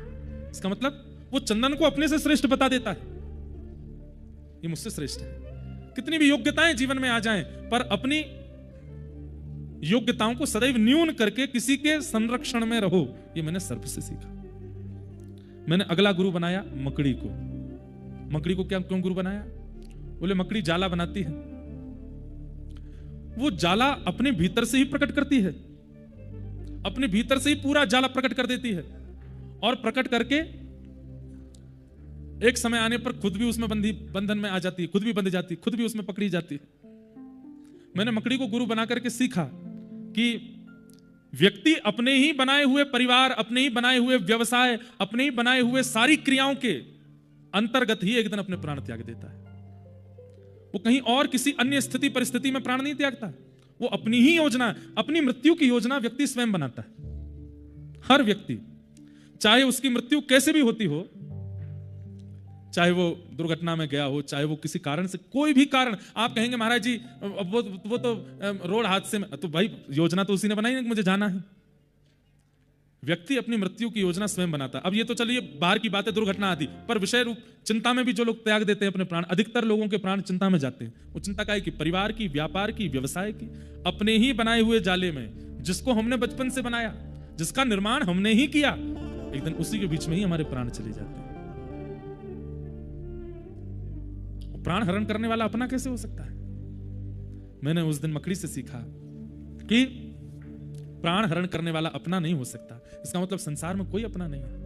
इसका मतलब वो चंदन को अपने से श्रेष्ठ बता देता है, ये मुझसे श्रेष्ठ है। कितनी भी योग्यताएं जीवन में आ जाएं, पर अपनी योग्यताओं को सदैव न्यून करके किसी के संरक्षण में रहो, ये मैंने सर्प से सीखा। मैंने अगला गुरु बनाया मकड़ी को। मकड़ी को क्यों गुरु बनाया? बोले मकड़ी जाला बनाती है, वो जाला अपने भीतर से ही प्रकट करती है, अपने भीतर से ही पूरा जाला प्रकट कर देती है, और प्रकट करके एक समय आने पर खुद भी उसमें बंधन में आ जाती है, खुद भी बंध जाती है, खुद भी उसमें पकड़ी जाती है। मैंने मकड़ी को गुरु बना करके सीखा कि व्यक्ति अपने ही बनाए हुए परिवार, अपने ही बनाए हुए व्यवसाय, अपने ही बनाए हुए सारी क्रियाओं के अंतर्गत ही एक दिन अपने प्राण त्याग देता है। वो कहीं और किसी अन्य स्थिति परिस्थिति में प्राण नहीं त्यागता। वो अपनी ही योजना, अपनी मृत्यु की योजना व्यक्ति स्वयं बनाता है। हर व्यक्ति, चाहे उसकी मृत्यु कैसे भी होती हो, चाहे वो दुर्घटना में गया हो, चाहे वो किसी कारण से, कोई भी कारण। आप कहेंगे महाराज जी वो तो रोड हादसे में, तो भाई योजना तो उसी ने बनाई ना कि मुझे जाना है। व्यक्ति अपनी मृत्यु की योजना स्वयं बनाता है। अब ये तो चलिए बाहर की बात है, दुर्घटना आदि, पर विषय रूप चिंता में भी जो लोग त्याग देते हैं अपने प्राण, अधिकतर लोगों के प्राण चिंता में जाते हैं। वो चिंता का है कि परिवार की, व्यापार की, व्यवसाय की, अपने ही बनाए हुए जाले में, जिसको हमने बचपन से बनाया, जिसका निर्माण हमने ही किया, एक दिन उसी के बीच में ही हमारे प्राण चले जाते हैं। प्राण हरण करने वाला अपना कैसे हो सकता है? मैंने उस दिन मकड़ी से सीखा कि प्राण हरण करने वाला अपना नहीं हो सकता। इसका मतलब संसार में कोई अपना नहीं है।